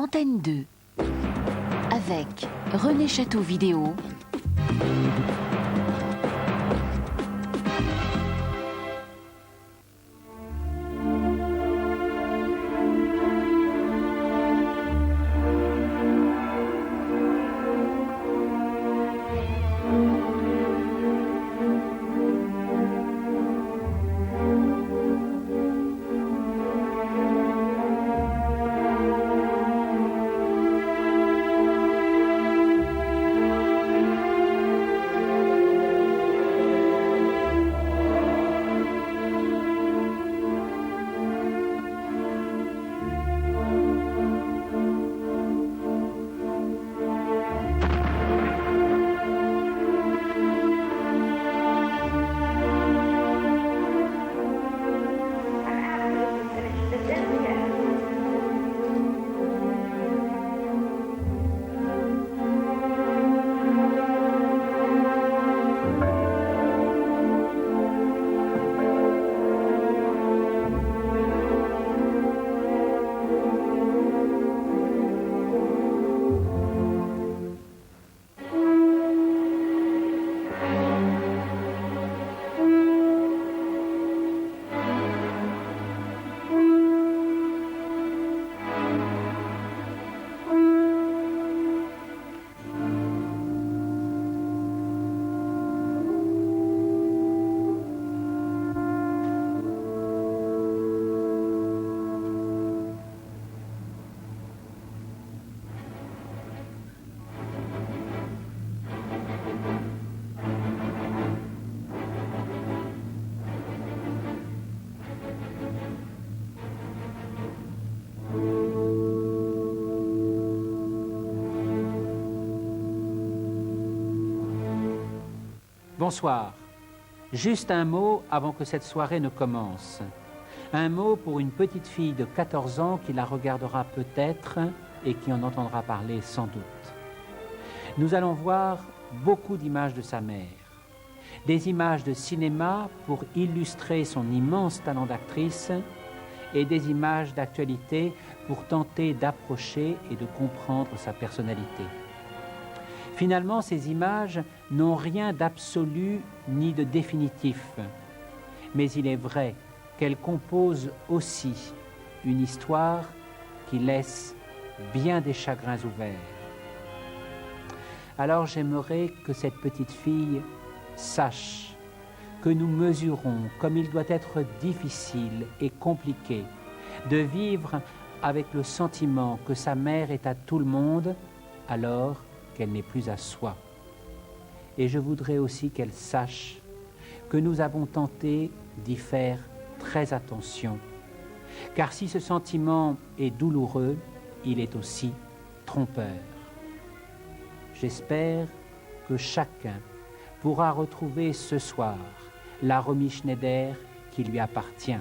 Antenne 2, avec René Château Vidéo. Bonsoir. Juste un mot avant que cette soirée ne commence. Un mot pour une petite fille de 14 ans qui la regardera peut-être et qui en entendra parler sans doute. Nous allons voir beaucoup d'images de sa mère. Des images de cinéma pour illustrer son immense talent d'actrice et des images d'actualité pour tenter d'approcher et de comprendre sa personnalité. Finalement, ces images n'ont rien d'absolu ni de définitif, mais il est vrai qu'elles composent aussi une histoire qui laisse bien des chagrins ouverts. Alors j'aimerais que cette petite fille sache que nous mesurons comme il doit être difficile et compliqué de vivre avec le sentiment que sa mère est à tout le monde alors qu'elle n'est plus à soi. Et je voudrais aussi qu'elle sache que nous avons tenté d'y faire très attention. Car si ce sentiment est douloureux, il est aussi trompeur. J'espère que chacun pourra retrouver ce soir la Romy Schneider qui lui appartient.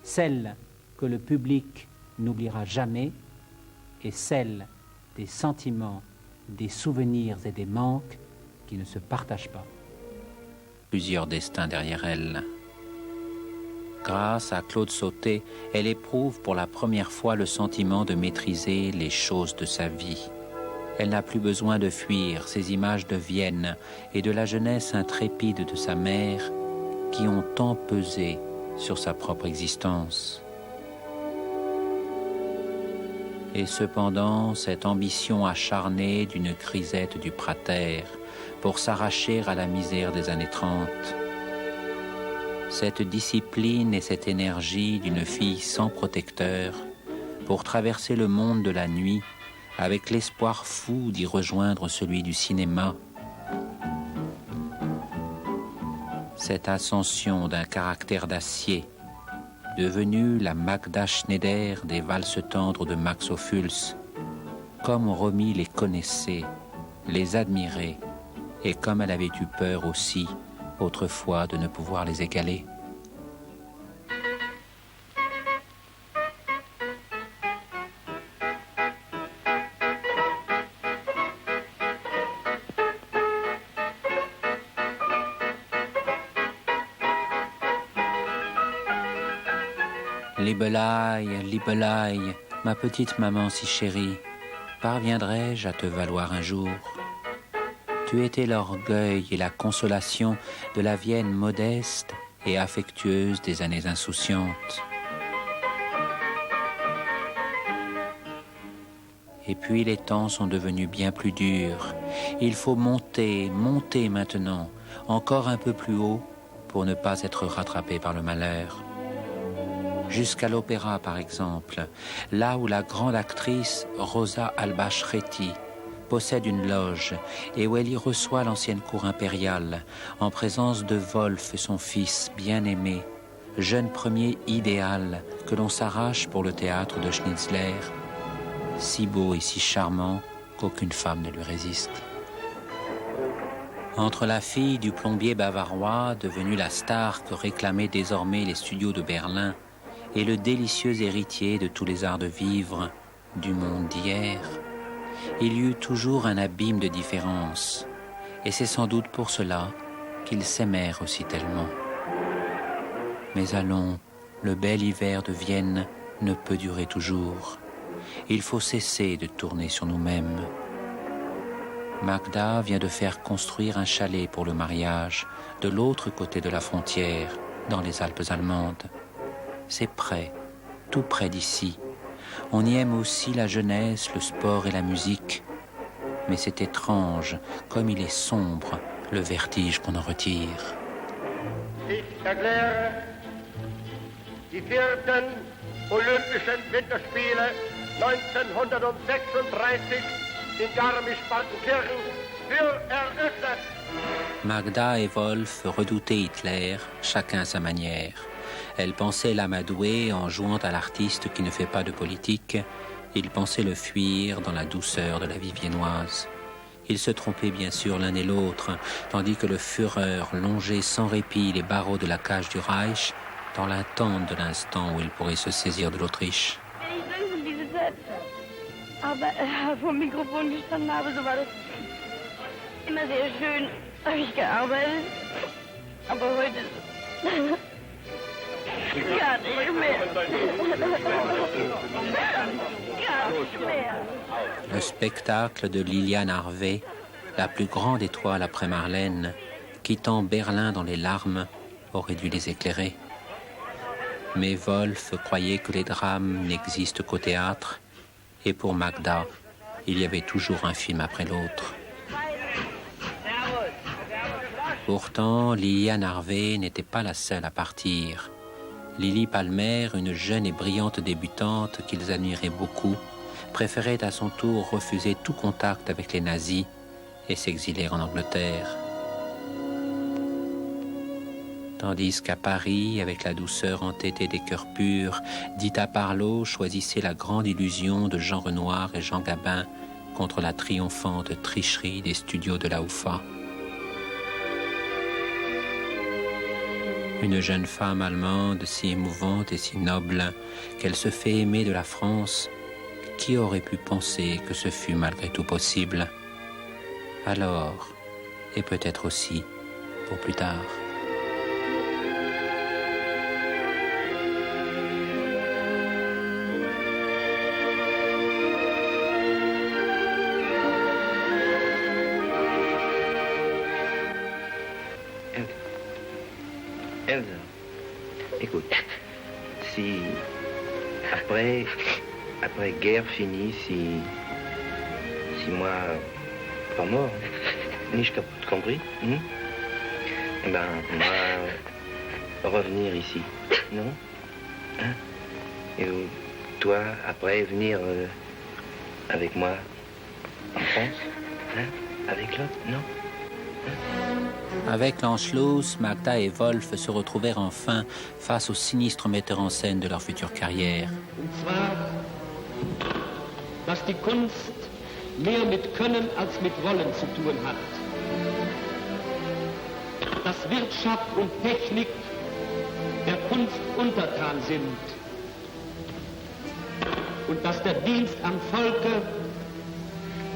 Celle que le public n'oubliera jamais et celle des sentiments, des souvenirs et des manques qui ne se partagent pas. Plusieurs destins derrière elle. Grâce à Claude Sautet, elle éprouve pour la première fois le sentiment de maîtriser les choses de sa vie. Elle n'a plus besoin de fuir ces images de Vienne et de la jeunesse intrépide de sa mère qui ont tant pesé sur sa propre existence. Et cependant, cette ambition acharnée d'une grisette du Prater pour s'arracher à la misère des années 30, cette discipline et cette énergie d'une fille sans protecteur pour traverser le monde de la nuit avec l'espoir fou d'y rejoindre celui du cinéma, cette ascension d'un caractère d'acier devenue la Magda Schneider des valses tendres de Max Ophuls, comme Romy les connaissait, les admirait, et comme elle avait eu peur aussi, autrefois, de ne pouvoir les égaler. Liebelei, Liebelei, Ma petite maman si chérie, parviendrai-je à te valoir un jour? Tu étais l'orgueil et la consolation de la Vienne modeste et affectueuse des années insouciantes. Et puis les temps sont devenus bien plus durs. Il faut monter, monter maintenant, encore un peu plus haut, pour ne pas être rattrapé par le malheur. Jusqu'à l'opéra, par exemple, là où la grande actrice Rosa Albachreti possède une loge et où elle y reçoit l'ancienne cour impériale, en présence de Wolf et son fils bien-aimé, jeune premier idéal que l'on s'arrache pour le théâtre de Schnitzler, si beau et si charmant qu'aucune femme ne lui résiste. Entre la fille du plombier bavarois, devenue la star que réclamaient désormais les studios de Berlin, et le délicieux héritier de tous les arts de vivre du monde d'hier, il y eut toujours un abîme de différence, et c'est sans doute pour cela qu'ils s'aimèrent aussi tellement. Mais allons, le bel hiver de Vienne ne peut durer toujours. Il faut cesser de tourner sur nous-mêmes. Magda vient de faire construire un chalet pour le mariage de l'autre côté de la frontière, dans les Alpes allemandes. C'est près, tout près d'ici. On y aime aussi la jeunesse, le sport et la musique. Mais c'est étrange, comme il est sombre, le vertige qu'on en retire. Ich erkläre die 4. Olympischen Winterspiele 1936 in Garmisch-Partenkirchen für eröffnet. Magda et Wolf redoutaient Hitler, chacun à sa manière. Elle pensait l'amadouer en jouant à l'artiste qui ne fait pas de politique. Il pensait le fuir dans la douceur de la vie viennoise. Ils se trompaient bien sûr l'un et l'autre, tandis que le Führer longeait sans répit les barreaux de la cage du Reich, dans l'attente de l'instant où il pourrait se saisir de l'Autriche. Aber vom Mikrofon gestanden habe, so war das immer sehr schön, habe ich gearbeitet. Aber heute gar nicht mehr. Gar nicht mehr. Le spectacle de Liliane Harvey, la plus grande étoile après Marlène, quittant Berlin dans les larmes, aurait dû les éclairer. Mais Wolf croyait que les drames n'existent qu'au théâtre, et pour Magda, il y avait toujours un film après l'autre. Pourtant, Liliane Harvey n'était pas la seule à partir. Lily Palmer, une jeune et brillante débutante qu'ils admiraient beaucoup, préférait à son tour refuser tout contact avec les nazis et s'exiler en Angleterre. Tandis qu'à Paris, avec la douceur entêtée des cœurs purs, Dita Parlo choisissait la grande illusion de Jean Renoir et Jean Gabin contre la triomphante tricherie des studios de la UFA. Une jeune femme allemande si émouvante et si noble qu'elle se fait aimer de la France, qui aurait pu penser que ce fût malgré tout possible? Alors, et peut-être aussi pour plus tard. Elsa, écoute, si après guerre finie, si moi, pas mort, ni je t'ai compris, eh ben, moi, revenir ici, non? Hein? Et toi, après, venir avec moi en France, hein? Avec l'autre, non? Avec l'Anschluss, Magda et Wolf se retrouvèrent enfin face au sinistre metteur en scène de leur future carrière. Und zwar, dass die Kunst mehr mit Können als mit Wollen zu tun hat. Dass Wirtschaft und Technik der Kunst untertan sind. Und dass der Dienst am Volke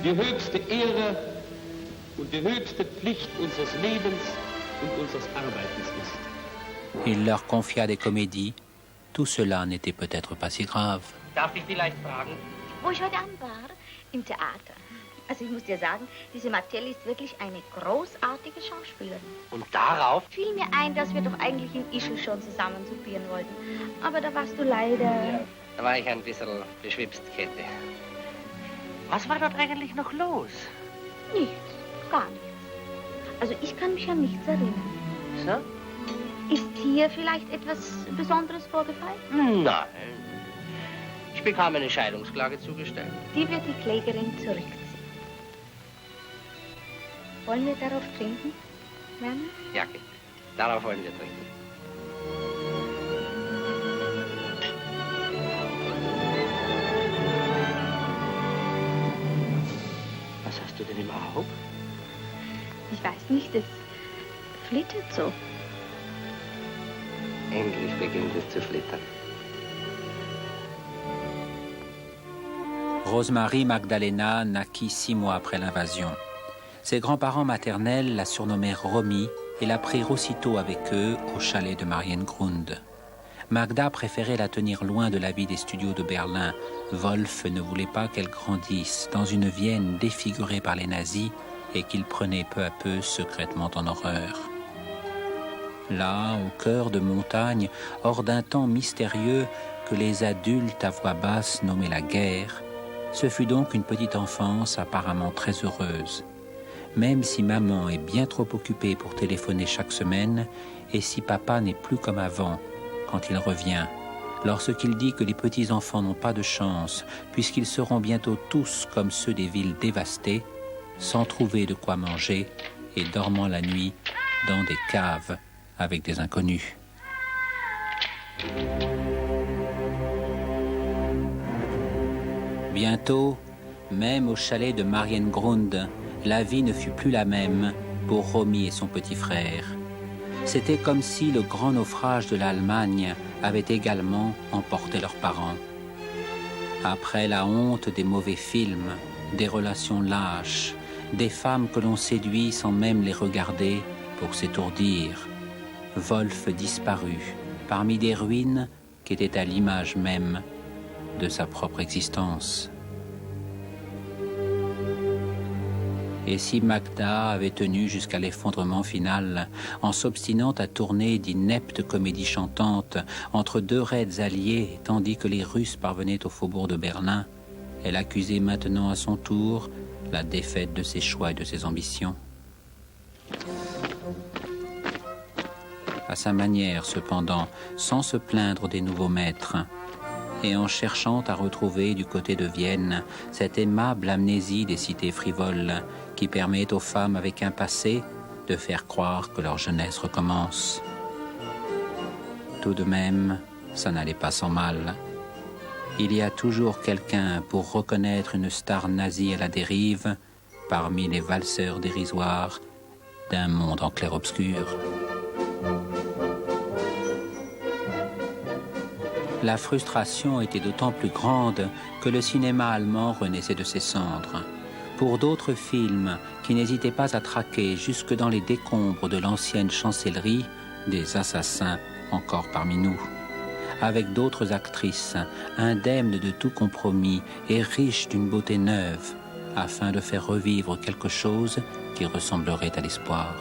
die höchste Ehre und die höchste Pflicht unseres Lebens und unseres Arbeitens ist. Il leur confia des comédies. Tout cela n'était peut-être pas si grave. Darf ich vielleicht fragen? Wo ich heute Abend war? Im Theater. Also ich muss dir sagen, diese Martelli ist wirklich eine großartige Schauspielerin. Und darauf? Fiel mir ein, dass wir doch eigentlich in Ischl schon zusammen soupieren wollten. Aber da warst du leider... Ja, da war ich ein bisschen beschwipst, Käthe. Was war dort eigentlich noch los? Nichts, gar nichts. Also ich kann mich an nichts erinnern. So? Ist hier vielleicht etwas Besonderes vorgefallen? Nein. Ich bekam eine Scheidungsklage zugestellt. Die wird die Klägerin zurückziehen. Wollen wir darauf trinken, Werner? Ja, Käthe. Darauf wollen wir trinken. Was hast du denn im Auge? Ich weiß nicht, es flittert so. Endlich beginnt es zu flittern. Rosemarie Magdalena naquit 6 mois après l'invasion. Ses grands-parents maternels la surnommèrent Romy et la prirent aussitôt avec eux au chalet de Mariengrund. Magda préférait la tenir loin de la vie des studios de Berlin. Wolf ne voulait pas qu'elle grandisse dans une Vienne défigurée par les nazis et qu'il prenait peu à peu secrètement en horreur. Là, au cœur de montagne, hors d'un temps mystérieux que les adultes à voix basse nommaient la guerre, ce fut donc une petite enfance apparemment très heureuse. Même si maman est bien trop occupée pour téléphoner chaque semaine, et si papa n'est plus comme avant, quand il revient, lorsqu'il dit que les petits-enfants n'ont pas de chance, puisqu'ils seront bientôt tous comme ceux des villes dévastées, sans trouver de quoi manger et dormant la nuit dans des caves avec des inconnus. Bientôt, même au chalet de Mariengrund, la vie ne fut plus la même pour Romy et son petit frère. C'était comme si le grand naufrage de l'Allemagne avait également emporté leurs parents. Après la honte des mauvais films, des relations lâches, des femmes que l'on séduit sans même les regarder pour s'étourdir, Wolf disparut parmi des ruines qui étaient à l'image même de sa propre existence. Et si Magda avait tenu jusqu'à l'effondrement final, en s'obstinant à tourner d'ineptes comédies chantantes entre deux raids alliés, tandis que les Russes parvenaient au faubourg de Berlin, elle accusait maintenant à son tour la défaite de ses choix et de ses ambitions. À sa manière, cependant, sans se plaindre des nouveaux maîtres, et en cherchant à retrouver du côté de Vienne cette aimable amnésie des cités frivoles qui permet aux femmes avec un passé de faire croire que leur jeunesse recommence. Tout de même, ça n'allait pas sans mal. Il y a toujours quelqu'un pour reconnaître une star nazie à la dérive parmi les valseurs dérisoires d'un monde en clair-obscur. La frustration était d'autant plus grande que le cinéma allemand renaissait de ses cendres. Pour d'autres films qui n'hésitaient pas à traquer jusque dans les décombres de l'ancienne chancellerie, des assassins encore parmi nous. Avec d'autres actrices, indemnes de tout compromis et riches d'une beauté neuve, afin de faire revivre quelque chose qui ressemblerait à l'espoir.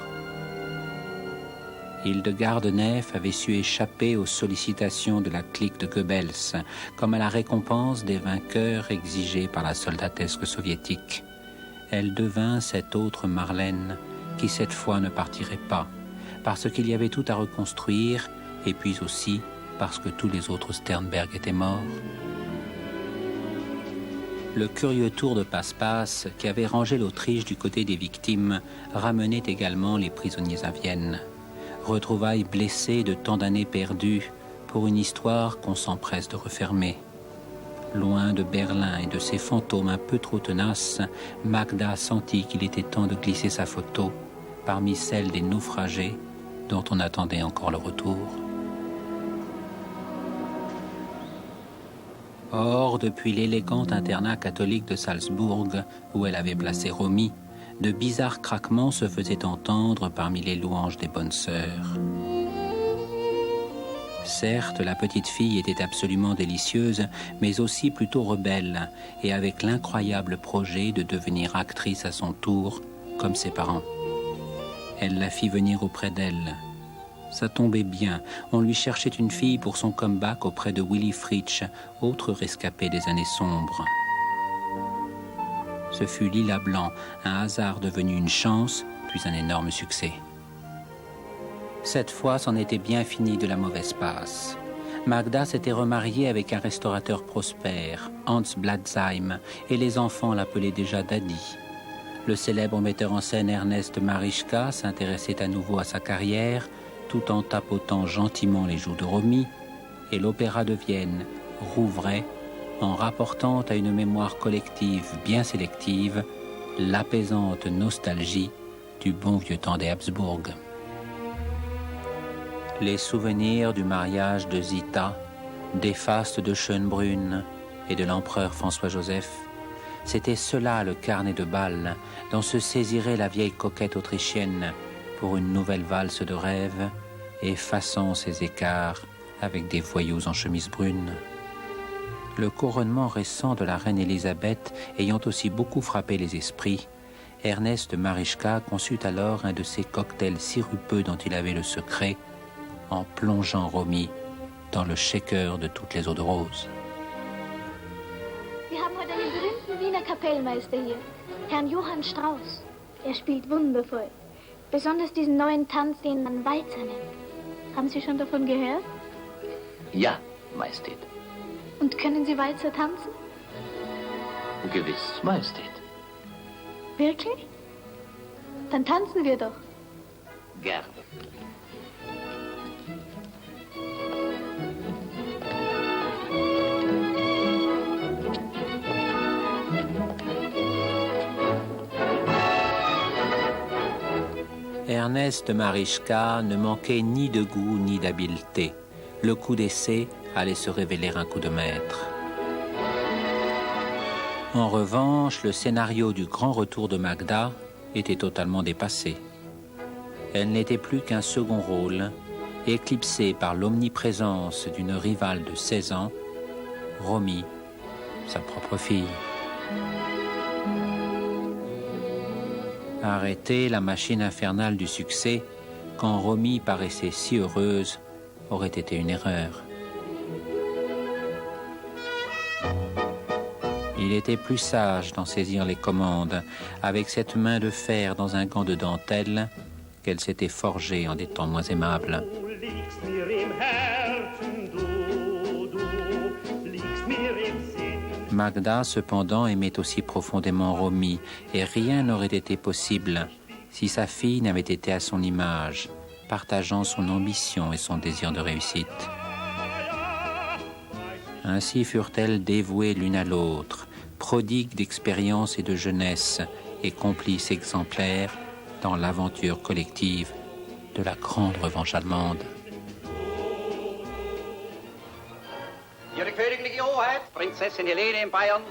Hildegarde Neff avait su échapper aux sollicitations de la clique de Goebbels, comme à la récompense des vainqueurs exigés par la soldatesque soviétique. Elle devint cette autre Marlène, qui cette fois ne partirait pas, parce qu'il y avait tout à reconstruire, et puis aussi parce que tous les autres Sternberg étaient morts. Le curieux tour de passe-passe qui avait rangé l'Autriche du côté des victimes ramenait également les prisonniers à Vienne. Retrouvailles blessées de tant d'années perdues pour une histoire qu'on s'empresse de refermer. Loin de Berlin et de ses fantômes un peu trop tenaces, Magda sentit qu'il était temps de glisser sa photo parmi celles des naufragés dont on attendait encore le retour. Or, depuis l'élégant internat catholique de Salzbourg, où elle avait placé Romy, de bizarres craquements se faisaient entendre parmi les louanges des bonnes sœurs. Certes, la petite fille était absolument délicieuse, mais aussi plutôt rebelle, et avec l'incroyable projet de devenir actrice à son tour, comme ses parents. Elle la fit venir auprès d'elle. Ça tombait bien, on lui cherchait une fille pour son comeback auprès de Willy Fritsch, autre rescapé des années sombres. Ce fut Lila Blanc, un hasard devenu une chance, puis un énorme succès. Cette fois, c'en était bien fini de la mauvaise passe. Magda s'était remariée avec un restaurateur prospère, Hans Blatzheim, et les enfants l'appelaient déjà Daddy. Le célèbre metteur en scène Ernest Marischka s'intéressait à nouveau à sa carrière, tout en tapotant gentiment les joues de Romy, et l'Opéra de Vienne rouvrait en rapportant à une mémoire collective bien sélective l'apaisante nostalgie du bon vieux temps des Habsbourg. Les souvenirs du mariage de Zita, des fastes de Schönbrunn et de l'empereur François-Joseph, c'était cela le carnet de bal dont se saisirait la vieille coquette autrichienne pour une nouvelle valse de rêve, effaçant ses écarts avec des voyous en chemise brune. Le couronnement récent de la reine Élisabeth ayant aussi beaucoup frappé les esprits, Ernest Marischka conçut alors un de ces cocktails sirupeux dont il avait le secret, en plongeant Romy dans le shaker de toutes les eaux de rose. Wir haben heute einen berühmten Wiener Kapellmeister hier, Herrn Johann Strauss. Er spielt wundervoll. Besonders diesen neuen Tanz, den man Walzer nennt. Haben Sie schon davon gehört? Ja, Majestät. Und können Sie Walzer tanzen? Gewiss, Majestät. Wirklich? Dann tanzen wir doch. Gerne. Ernest Marischka ne manquait ni de goût ni d'habileté. Le coup d'essai allait se révéler un coup de maître. En revanche, le scénario du grand retour de Magda était totalement dépassé. Elle n'était plus qu'un second rôle, éclipsé par l'omniprésence d'une rivale de 16 ans, Romy, sa propre fille. Arrêter la machine infernale du succès, quand Romy paraissait si heureuse, aurait été une erreur. Il était plus sage d'en saisir les commandes, avec cette main de fer dans un gant de dentelle qu'elle s'était forgée en des temps moins aimables. Magda, cependant, aimait aussi profondément Romy, et rien n'aurait été possible si sa fille n'avait été à son image, partageant son ambition et son désir de réussite. Ainsi furent-elles dévouées l'une à l'autre, prodigues d'expérience et de jeunesse, et complices exemplaires dans l'aventure collective de la grande revanche allemande. Ihre königliche Hoheit, Prinzessin Helene in Bayern.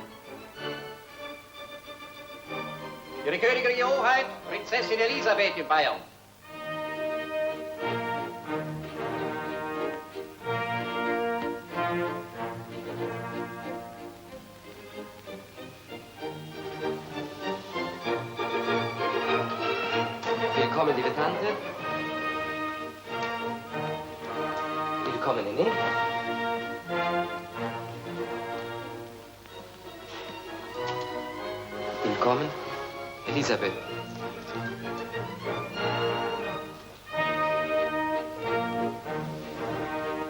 Ihre königliche Hoheit, Prinzessin Elisabeth in Bayern. Willkommen, liebe Tante. Willkommen, Nene. Willkommen, Elisabeth.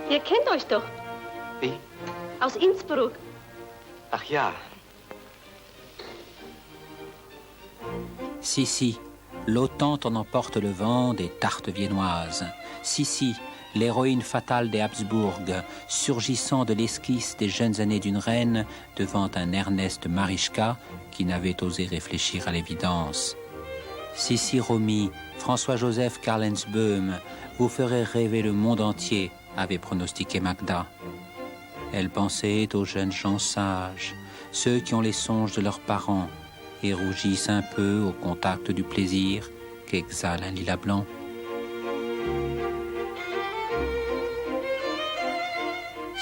Ihr kennt euch doch. Wie? Aus Innsbruck. Ach ja. Sissi, l'OTAN en emporte le vent des tartes viennoises. Sissi, l'héroïne fatale des Habsbourg, surgissant de l'esquisse des jeunes années d'une reine devant un Ernest Marischka qui n'avait osé réfléchir à l'évidence. Sissi Romy, François-Joseph Karlensboom, vous ferez rêver le monde entier, avait pronostiqué Magda. Elle pensait aux jeunes gens sages, ceux qui ont les songes de leurs parents et rougissent un peu au contact du plaisir qu'exhale un lilas blanc.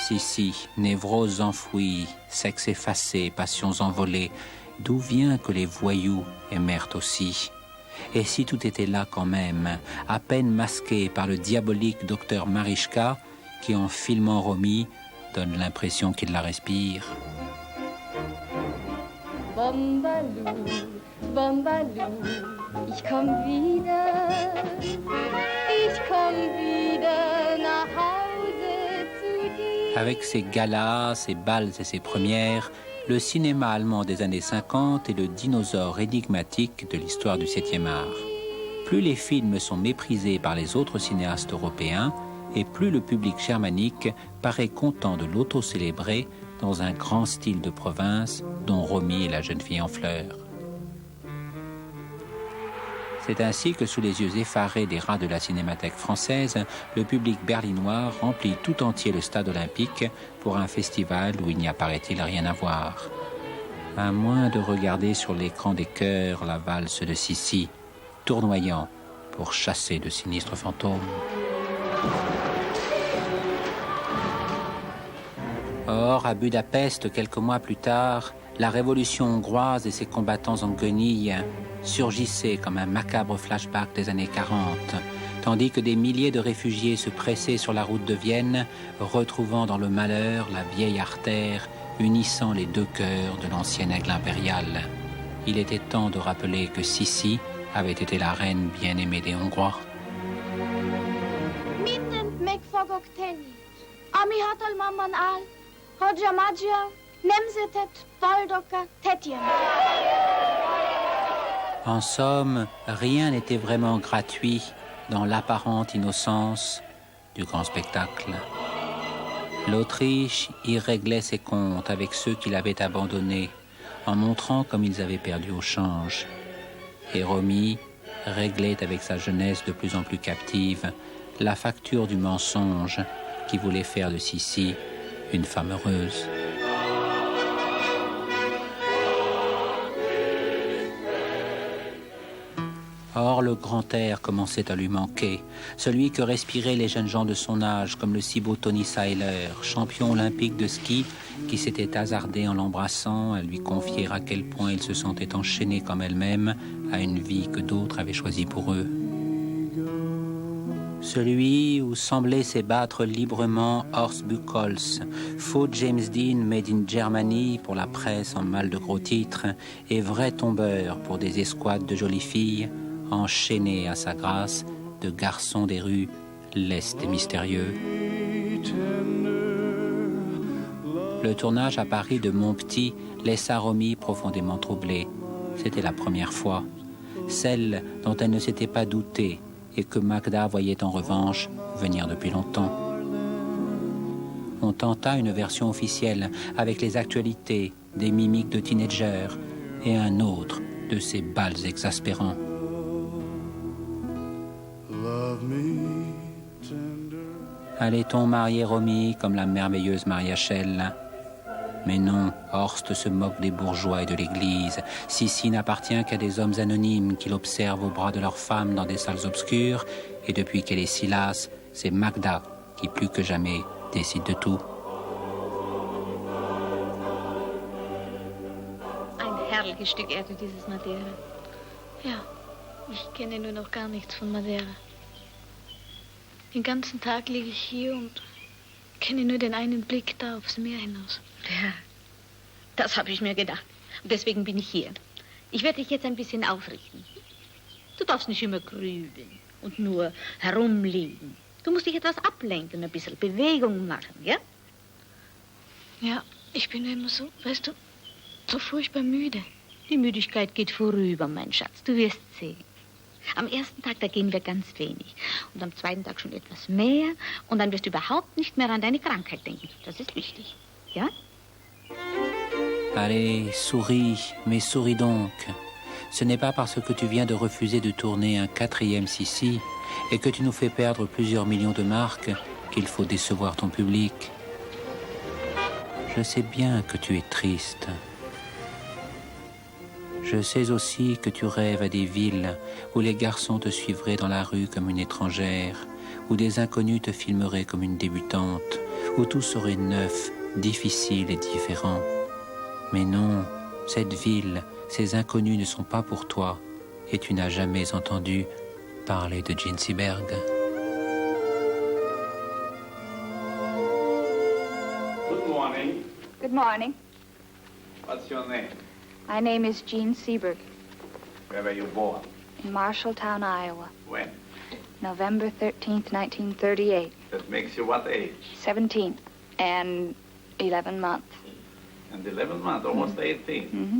Sissi, névrose enfouie, sexe effacé, passions envolées, d'où vient que les voyous aimèrent aussi? Et si tout était là quand même, à peine masqué par le diabolique docteur Marischka, qui en filmant Romy, donne l'impression qu'il la respire. Bombalou, Bombalou, ich komm wieder nach Hause zu dir. Avec ses galas, ses bals et ses premières, le cinéma allemand des années 50 est le dinosaure énigmatique de l'histoire du 7e art. Plus les films sont méprisés par les autres cinéastes européens, et plus le public germanique paraît content de l'auto-célébrer dans un grand style de province dont Romy est la jeune fille en fleurs. C'est ainsi que sous les yeux effarés des rats de la Cinémathèque française, le public berlinois remplit tout entier le stade olympique pour un festival où il n'y a, paraît-il, rien à voir. À moins de regarder sur l'écran des chœurs la valse de Sissi, tournoyant pour chasser de sinistres fantômes. Or, à Budapest, quelques mois plus tard, la révolution hongroise et ses combattants en guenilles surgissaient comme un macabre flashback des années 40, tandis que des milliers de réfugiés se pressaient sur la route de Vienne, retrouvant dans le malheur la vieille artère unissant les deux cœurs de l'ancien aigle impérial. Il était temps de rappeler que Sissi avait été la reine bien-aimée des Hongrois. Mindent megfogok tenni, ami hatalmamban áll, Hodja Magyar, nemzetet boldoga tetjen. En somme, rien n'était vraiment gratuit dans l'apparente innocence du grand spectacle. L'Autriche y réglait ses comptes avec ceux qui l'avaient abandonné, en montrant comme ils avaient perdu au change. Et Romy réglait avec sa jeunesse de plus en plus captive la facture du mensonge qui voulait faire de Sissi une femme heureuse. Or, le grand air commençait à lui manquer, celui que respiraient les jeunes gens de son âge, comme le si beau Tony Seiler, champion olympique de ski, qui s'était hasardé en l'embrassant à lui confier à quel point il se sentait enchaîné comme elle-même à une vie que d'autres avaient choisie pour eux. Celui où semblait s'ébattre librement Horst Buchholz, faux James Dean made in Germany pour la presse en mal de gros titres, et vrai tombeur pour des escouades de jolies filles, enchaîné à sa grâce de garçons des rues lestes et mystérieux. Le tournage à Paris de Mon Petit laissa Romy profondément troublée. C'était la première fois, celle dont elle ne s'était pas doutée et que Magda voyait en revanche venir depuis longtemps. On tenta une version officielle avec les actualités, des mimiques de teenagers et un autre de ces bals exaspérants. Allait-on marier Romy comme la merveilleuse Maria Schell? Mais non, Horst se moque des bourgeois et de l'église. Sissi n'appartient qu'à des hommes anonymes qui l'observent au bras de leurs femmes dans des salles obscures. Et depuis qu'elle est si lasse, c'est Magda qui, plus que jamais, décide de tout. Ein herrliches Stück Erde, dieses Madeira. Ja, ich kenne nur noch gar nichts von Madeira. Den ganzen Tag liege ich hier und kenne nur den einen Blick da aufs Meer hinaus. Ja, das habe ich mir gedacht. Und deswegen bin ich hier. Ich werde dich jetzt ein bisschen aufrichten. Du darfst nicht immer grübeln und nur herumliegen. Du musst dich etwas ablenken, ein bisschen Bewegung machen, ja? Ja, ich bin immer so, weißt du, so furchtbar müde. Die Müdigkeit geht vorüber, mein Schatz. Du wirst sehen. Am ersten Tag, da gehen wir ganz wenig. Und am zweiten Tag schon etwas mehr. Und dann wirst du überhaupt nicht mehr an deine Krankheit denken. Das ist wichtig. Ja? Allez, souris, mais souris donc. Ce n'est pas parce que tu viens de refuser de tourner un 4e Sissi et que tu nous fais perdre plusieurs millions de marques qu'il faut décevoir ton public. Je sais bien que tu es triste. Je sais aussi que tu rêves à des villes où les garçons te suivraient dans la rue comme une étrangère, où des inconnus te filmeraient comme une débutante, où tout serait neuf, difficile et différent. Mais non, cette ville, ces inconnus ne sont pas pour toi, et tu n'as jamais entendu parler de Ginzberg. Good morning. Good morning. What's your name? My name is Jean Seberg. Where were you born? In Marshalltown, Iowa. When? November 13th, 1938. That makes you what age? 17 and 11 months. And 11 months, almost 18. Mm-hmm.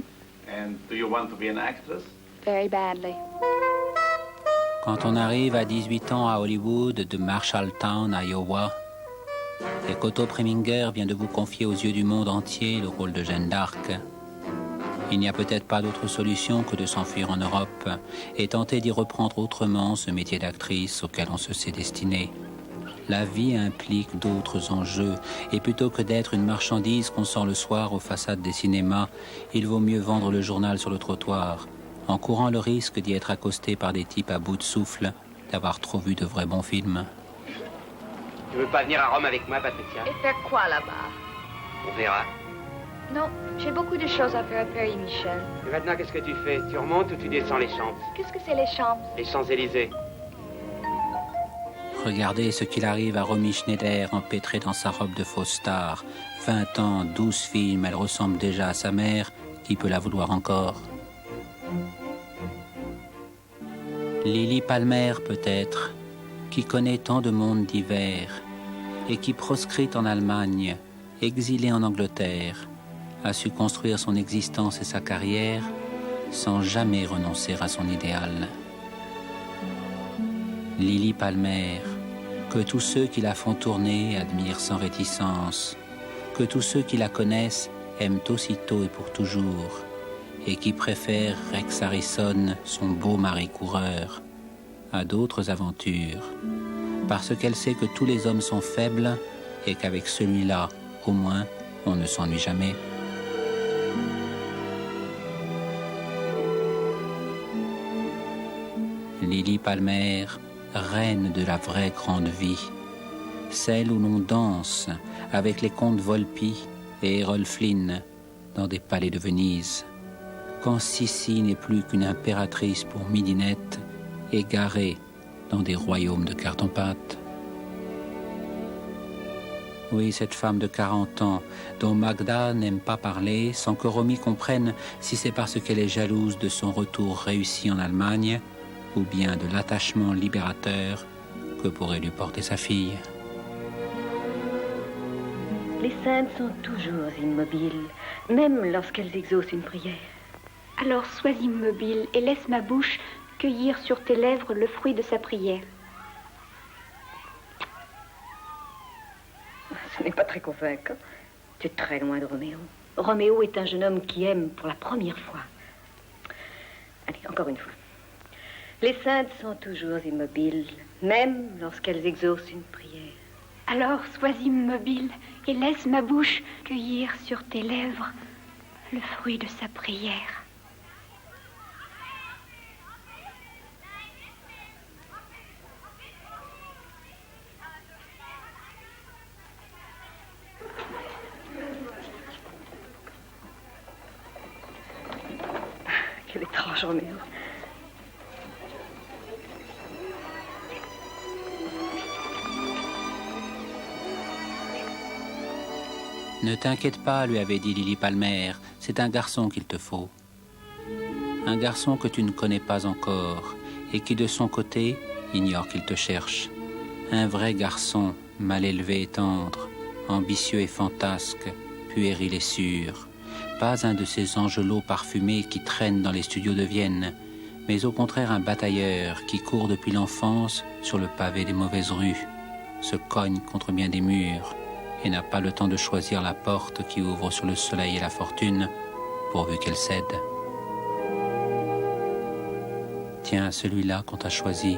And do you want to be an actress? Very badly. Quand on arrive à 18 ans à Hollywood de Marshalltown, Iowa, et qu'Otto Preminger vient de vous confier aux yeux du monde entier le rôle de Jeanne d'Arc, il n'y a peut-être pas d'autre solution que de s'enfuir en Europe et tenter d'y reprendre autrement ce métier d'actrice auquel on se sait destiné. La vie implique d'autres enjeux, et plutôt que d'être une marchandise qu'on sort le soir aux façades des cinémas, il vaut mieux vendre le journal sur le trottoir, en courant le risque d'y être accosté par des types à bout de souffle, d'avoir trop vu de vrais bons films. Tu veux pas venir à Rome avec moi, Patricia? Et faire quoi là-bas? On verra. Non, j'ai beaucoup de choses à faire à Paris, Michel. Et maintenant, qu'est-ce que tu fais? Tu remontes ou tu descends les Champs? Qu'est-ce que c'est les Champs? Les Champs-Élysées. Regardez ce qu'il arrive à Romy Schneider empêtrée dans sa robe de fausse star. 20 ans, 12 films, elle ressemble déjà à sa mère. Qui peut la vouloir encore? Lily Palmer, peut-être, qui connaît tant de mondes divers et qui, proscrite en Allemagne, exilée en Angleterre, a su construire son existence et sa carrière sans jamais renoncer à son idéal. Lily Palmer, que tous ceux qui la font tourner admirent sans réticence, que tous ceux qui la connaissent aiment aussitôt et pour toujours, et qui préfère Rex Harrison, son beau mari coureur, à d'autres aventures, parce qu'elle sait que tous les hommes sont faibles et qu'avec celui-là, au moins, on ne s'ennuie jamais. Lily Palmer, reine de la vraie grande vie, celle où l'on danse avec les comtes Volpi et Errol Flynn dans des palais de Venise, quand Sissi n'est plus qu'une impératrice pour midinette égarée dans des royaumes de carton-pâte. Oui, cette femme de 40 ans, dont Magda n'aime pas parler, sans que Romy comprenne si c'est parce qu'elle est jalouse de son retour réussi en Allemagne, ou bien de l'attachement libérateur que pourrait lui porter sa fille. Les saintes sont toujours immobiles, même lorsqu'elles exaucent une prière. Alors sois immobile et laisse ma bouche cueillir sur tes lèvres le fruit de sa prière. Ce n'est pas très convaincant. Tu es très loin de Roméo. Roméo est un jeune homme qui aime pour la première fois. Allez, encore une fois. Les saintes sont toujours immobiles, même lorsqu'elles exaucent une prière. Alors sois immobile et laisse ma bouche cueillir sur tes lèvres le fruit de sa prière. Quel étrange Roméo. Ne t'inquiète pas, lui avait dit Lily Palmer, c'est un garçon qu'il te faut. Un garçon que tu ne connais pas encore et qui de son côté ignore qu'il te cherche. Un vrai garçon, mal élevé et tendre, ambitieux et fantasque, puéril et sûr. Pas un de ces angelots parfumés qui traînent dans les studios de Vienne, mais au contraire un batailleur qui court depuis l'enfance sur le pavé des mauvaises rues, se cogne contre bien des murs et n'a pas le temps de choisir la porte qui ouvre sur le soleil et la fortune, pourvu qu'elle cède. Tiens, celui-là qu'on t'a choisi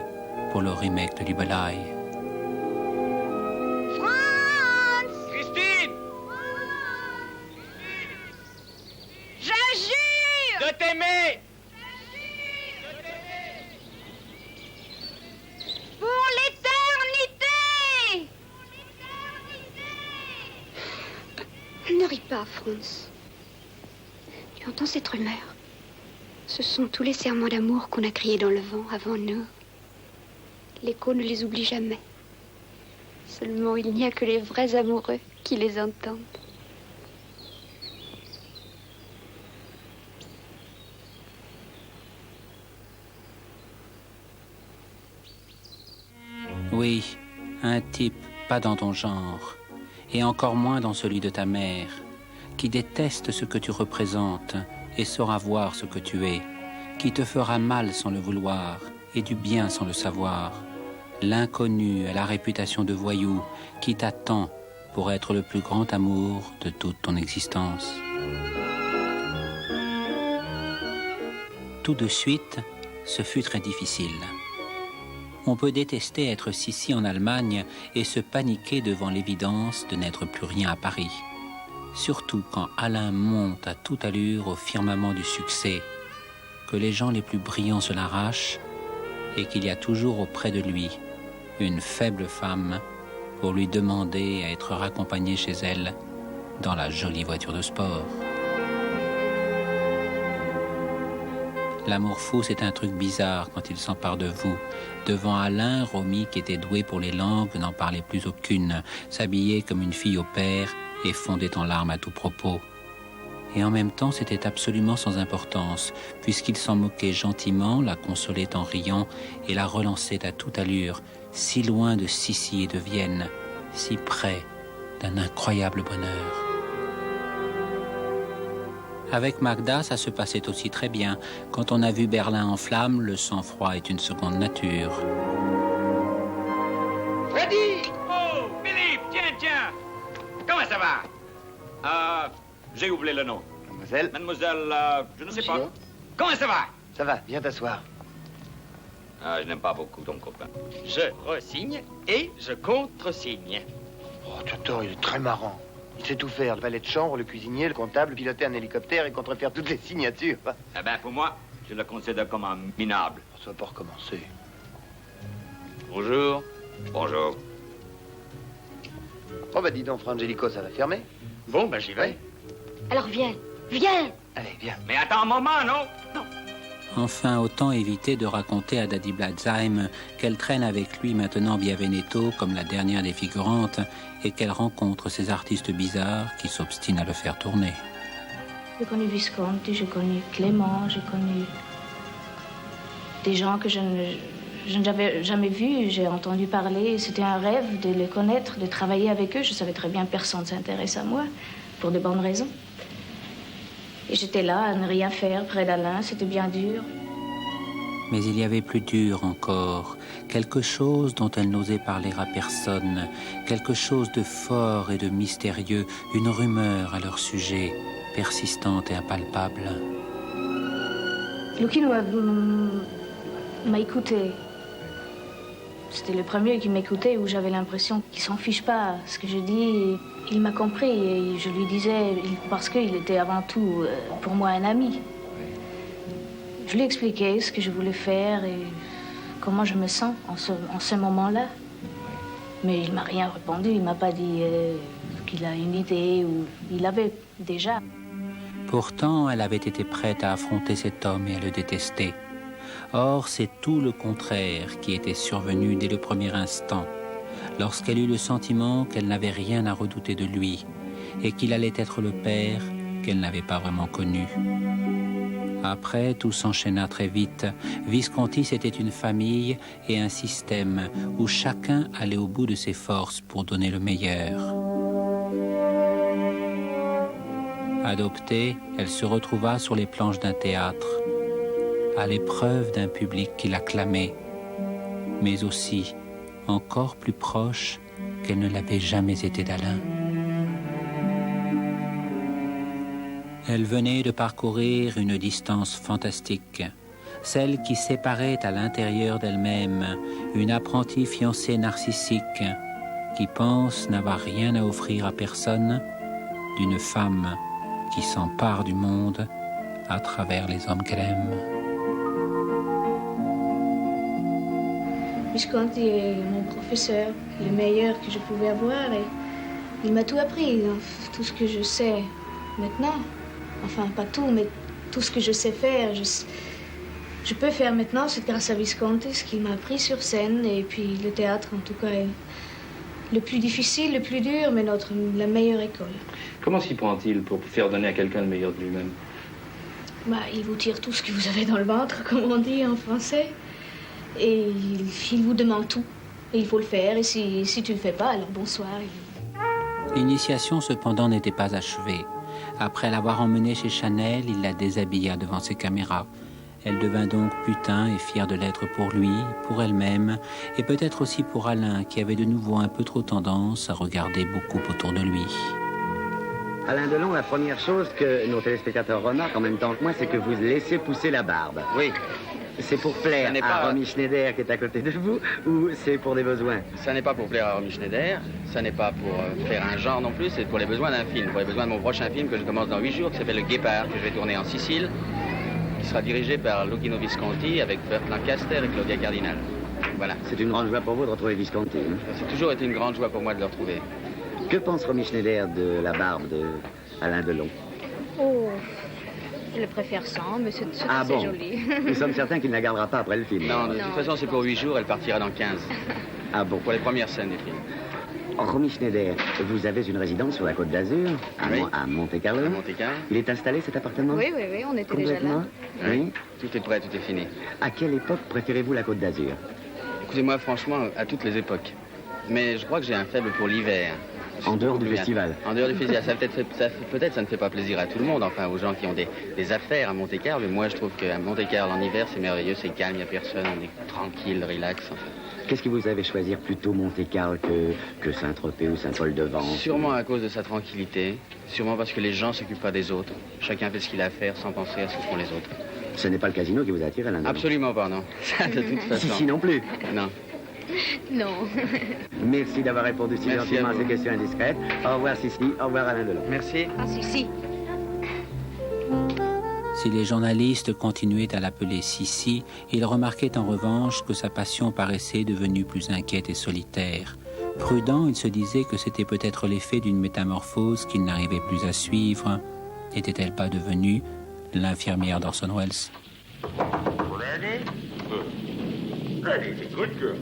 pour le remake de Liebelei. Christine! J'injure De t'aimer! pour l'éternité. Ne ris pas, Franz. Tu entends cette rumeur? Ce sont tous les serments d'amour qu'on a criés dans le vent avant nous. L'écho ne les oublie jamais. Seulement, il n'y a que les vrais amoureux qui les entendent. Oui, un type pas dans ton genre, et encore moins dans celui de ta mère, qui déteste ce que tu représentes et saura voir ce que tu es, qui te fera mal sans le vouloir et du bien sans le savoir, l'inconnu à la réputation de voyou qui t'attend pour être le plus grand amour de toute ton existence. Tout de suite, ce fut très difficile. On peut détester être Sissi en Allemagne et se paniquer devant l'évidence de n'être plus rien à Paris. Surtout quand Alain monte à toute allure au firmament du succès, que les gens les plus brillants se l'arrachent et qu'il y a toujours auprès de lui une faible femme pour lui demander à être raccompagnée chez elle dans la jolie voiture de sport. L'amour fou, c'est un truc bizarre quand il s'empare de vous. Devant Alain, Romy, qui était doué pour les langues, n'en parlait plus aucune, s'habillait comme une fille au père et fondait en larmes à tout propos. Et en même temps, c'était absolument sans importance, puisqu'il s'en moquait gentiment, la consolait en riant et la relançait à toute allure, si loin de Sissi et de Vienne, si près d'un incroyable bonheur. Avec Magda, ça se passait aussi très bien. Quand on a vu Berlin en flammes, le sang-froid est une seconde nature. Freddy! Oh, Philippe, tiens! Comment ça va? J'ai oublié le nom. Mademoiselle? Mademoiselle, je ne sais pas. Comment ça va? Ça va, viens t'asseoir. Ah, je n'aime pas beaucoup ton copain. Je resigne et je contre-signe. Oh, Toto, il est très marrant. Il sait tout faire, le valet de chambre, le cuisinier, le comptable, piloter un hélicoptère et contrefaire toutes les signatures. Eh ben, pour moi, je le considère comme un minable. Ça va pas recommencer. Bonjour. Bonjour. Oh, bah dis donc, Frangelico, ça va fermer? Bon, ben j'y vais. Alors viens. Allez, viens. Mais attends un moment, non? Enfin, autant éviter de raconter à Daddy Bladsheim qu'elle traîne avec lui maintenant Via Veneto comme la dernière des figurantes et qu'elle rencontre ces artistes bizarres qui s'obstinent à le faire tourner. J'ai connu Visconti, j'ai connu Clément, j'ai connu des gens que je n'avais jamais vus, j'ai entendu parler. C'était un rêve de les connaître, de travailler avec eux. Je savais très bien que personne ne s'intéresse à moi, pour de bonnes raisons. Et j'étais là à ne rien faire près d'Alain, c'était bien dur. Mais il y avait plus dur encore, quelque chose dont elle n'osait parler à personne, quelque chose de fort et de mystérieux, une rumeur à leur sujet, persistante et impalpable. Lucchino m'a écouté. C'était le premier qui m'écoutait où j'avais l'impression qu'il s'en fiche pas. Ce que je dis, il m'a compris et je lui disais, parce qu'il était avant tout pour moi un ami. Je lui expliquais ce que je voulais faire et comment je me sens en ce moment-là. Mais il m'a rien répondu, il m'a pas dit qu'il a une idée ou il avait déjà. Pourtant, elle avait été prête à affronter cet homme et à le détester. Or, c'est tout le contraire qui était survenu dès le premier instant, lorsqu'elle eut le sentiment qu'elle n'avait rien à redouter de lui et qu'il allait être le père qu'elle n'avait pas vraiment connu. Après, tout s'enchaîna très vite. Visconti, c'était une famille et un système où chacun allait au bout de ses forces pour donner le meilleur. Adoptée, elle se retrouva sur les planches d'un théâtre, à l'épreuve d'un public qui l'acclamait, mais aussi encore plus proche qu'elle ne l'avait jamais été d'Alain. Elle venait de parcourir une distance fantastique, celle qui séparait à l'intérieur d'elle-même une apprentie fiancée narcissique qui pense n'avoir rien à offrir à personne, d'une femme qui s'empare du monde à travers les hommes qu'elle aime. Visconti est mon professeur, le meilleur que je pouvais avoir. Et Il m'a tout appris, tout ce que je sais maintenant. Enfin, pas tout, mais tout ce que je sais faire. Je peux faire maintenant, c'est grâce à Visconti, ce qu'il m'a appris sur scène. Et puis le théâtre, en tout cas, est le plus difficile, le plus dur, mais la meilleure école. Comment s'y prend-il pour faire donner à quelqu'un le meilleur de lui-même? Bah, il vous tire tout ce que vous avez dans le ventre, comme on dit en français. Et il vous demande tout. Et il faut le faire. Et si tu le fais pas, alors bonsoir. L'initiation, cependant, n'était pas achevée. Après l'avoir emmenée chez Chanel, il la déshabilla devant ses caméras. Elle devint donc putain et fière de l'être pour lui, pour elle-même, et peut-être aussi pour Alain, qui avait de nouveau un peu trop tendance à regarder beaucoup autour de lui. Alain Delon, la première chose que nos téléspectateurs remarquent en même temps que moi, c'est que vous laissez pousser la barbe. Oui. C'est pour plaire à Romy Schneider qui est à côté de vous, ou c'est pour des besoins? Ça n'est pas pour plaire à Romy Schneider, ça n'est pas pour faire un genre non plus, c'est pour les besoins d'un film, pour les besoins de mon prochain film que je commence dans 8 jours, qui s'appelle Le Guépard, que je vais tourner en Sicile, qui sera dirigé par Luchino Visconti avec Burt Lancaster et Claudia Cardinal. Voilà. C'est une grande joie pour vous de retrouver Visconti. Hein? C'est toujours été une grande joie pour moi de le retrouver. Que pense Romy Schneider de la barbe de Alain Delon? Oh, je le préfère sans, mais c'est assez joli. Nous sommes certains qu'il ne la gardera pas après le film. Non, de toute façon, c'est pour 8 jours, elle partira dans 15. Ah bon? Pour les premières scènes du film. Romy Schneider, vous avez une résidence sur la Côte d'Azur, à Monte-Carlo. À Monte-Carlo. Il est installé, cet appartement? Oui, on était déjà là. Oui. Tout est prêt, tout est fini. À quelle époque préférez-vous la Côte d'Azur? Écoutez-moi, franchement, à toutes les époques. Mais je crois que j'ai un faible pour l'hiver. En dehors du festival? En dehors du festival. Peut-être ça ne fait pas plaisir à tout le monde, enfin aux gens qui ont des affaires à Monte-Carlo. Moi, je trouve qu'à Monte-Carlo en hiver, c'est merveilleux, c'est calme, il n'y a personne, on est tranquille, relax. Enfin. Qu'est-ce qui vous avez choisir plutôt Monte-Carlo que Saint-Tropez ou Saint-Paul-de-Vence? Sûrement à cause de sa tranquillité, sûrement parce que les gens ne s'occupent pas des autres. Chacun fait ce qu'il a à faire sans penser à ce que font les autres. Ce n'est pas le casino qui vous attire, Alain Delon? Absolument pas, non. Ça, de toute façon. Si non plus? Non. Non. Merci d'avoir répondu si gentiment à ces questions indiscrètes. Au revoir, Sissi. Au revoir, Alain Delon. Merci. Ah, si. Si les journalistes continuaient à l'appeler Sissi, ils remarquaient en revanche que sa passion paraissait devenue plus inquiète et solitaire. Prudent, il se disait que c'était peut-être l'effet d'une métamorphose qu'il n'arrivait plus à suivre. N'était-elle pas devenue l'infirmière d'Orson Welles? Lenny's a good girl.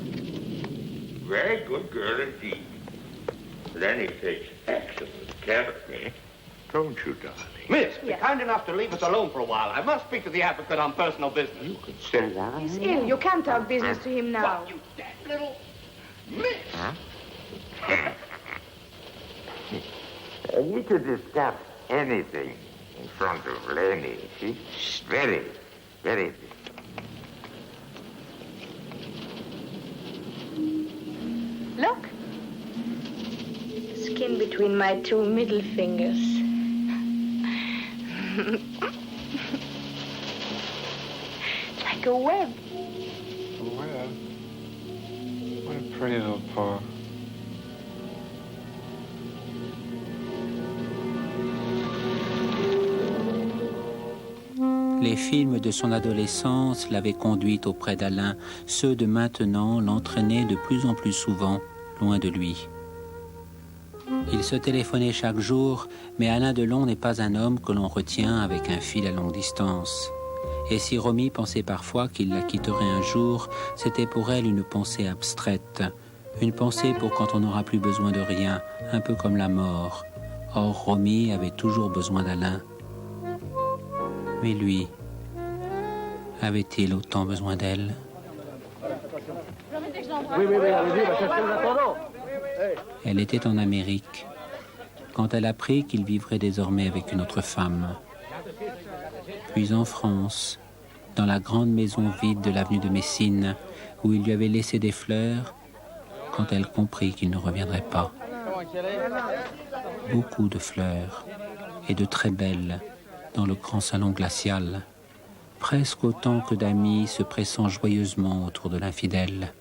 Very good girl indeed. Lenny takes excellent care of me. Don't you, darling? Miss, be kind enough to leave us alone for a while. I must speak to the advocate on personal business. You can sit down. He's ill. You can't talk business to him now. What, you dead little miss? Huh? You could discuss anything in front of Lenny. She's very, very... Look. Skin between my two middle fingers. It's like a web. A web? What a pretty little paw. Les films de son adolescence l'avaient conduite auprès d'Alain. Ceux de maintenant l'entraînaient de plus en plus souvent loin de lui. Ils se téléphonaient chaque jour, mais Alain Delon n'est pas un homme que l'on retient avec un fil à longue distance. Et si Romy pensait parfois qu'il la quitterait un jour, c'était pour elle une pensée abstraite. Une pensée pour quand on n'aura plus besoin de rien, un peu comme la mort. Or, Romy avait toujours besoin d'Alain. Mais lui, avait-il autant besoin d'elle? Oui, allez-y, parce que nous attendons. Elle était en Amérique, quand elle apprit qu'il vivrait désormais avec une autre femme. Puis en France, dans la grande maison vide de l'avenue de Messine, où il lui avait laissé des fleurs, quand elle comprit qu'il ne reviendrait pas. Beaucoup de fleurs, et de très belles, dans le grand salon glacial, presque autant que d'amis se pressant joyeusement autour de l'infidèle.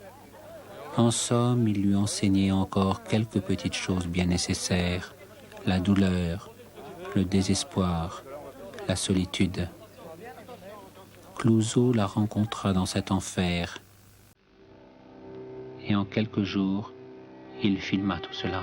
En somme, il lui enseignait encore quelques petites choses bien nécessaires, la douleur, le désespoir, la solitude. Clouzot la rencontra dans cet enfer, et en quelques jours, il filma tout cela.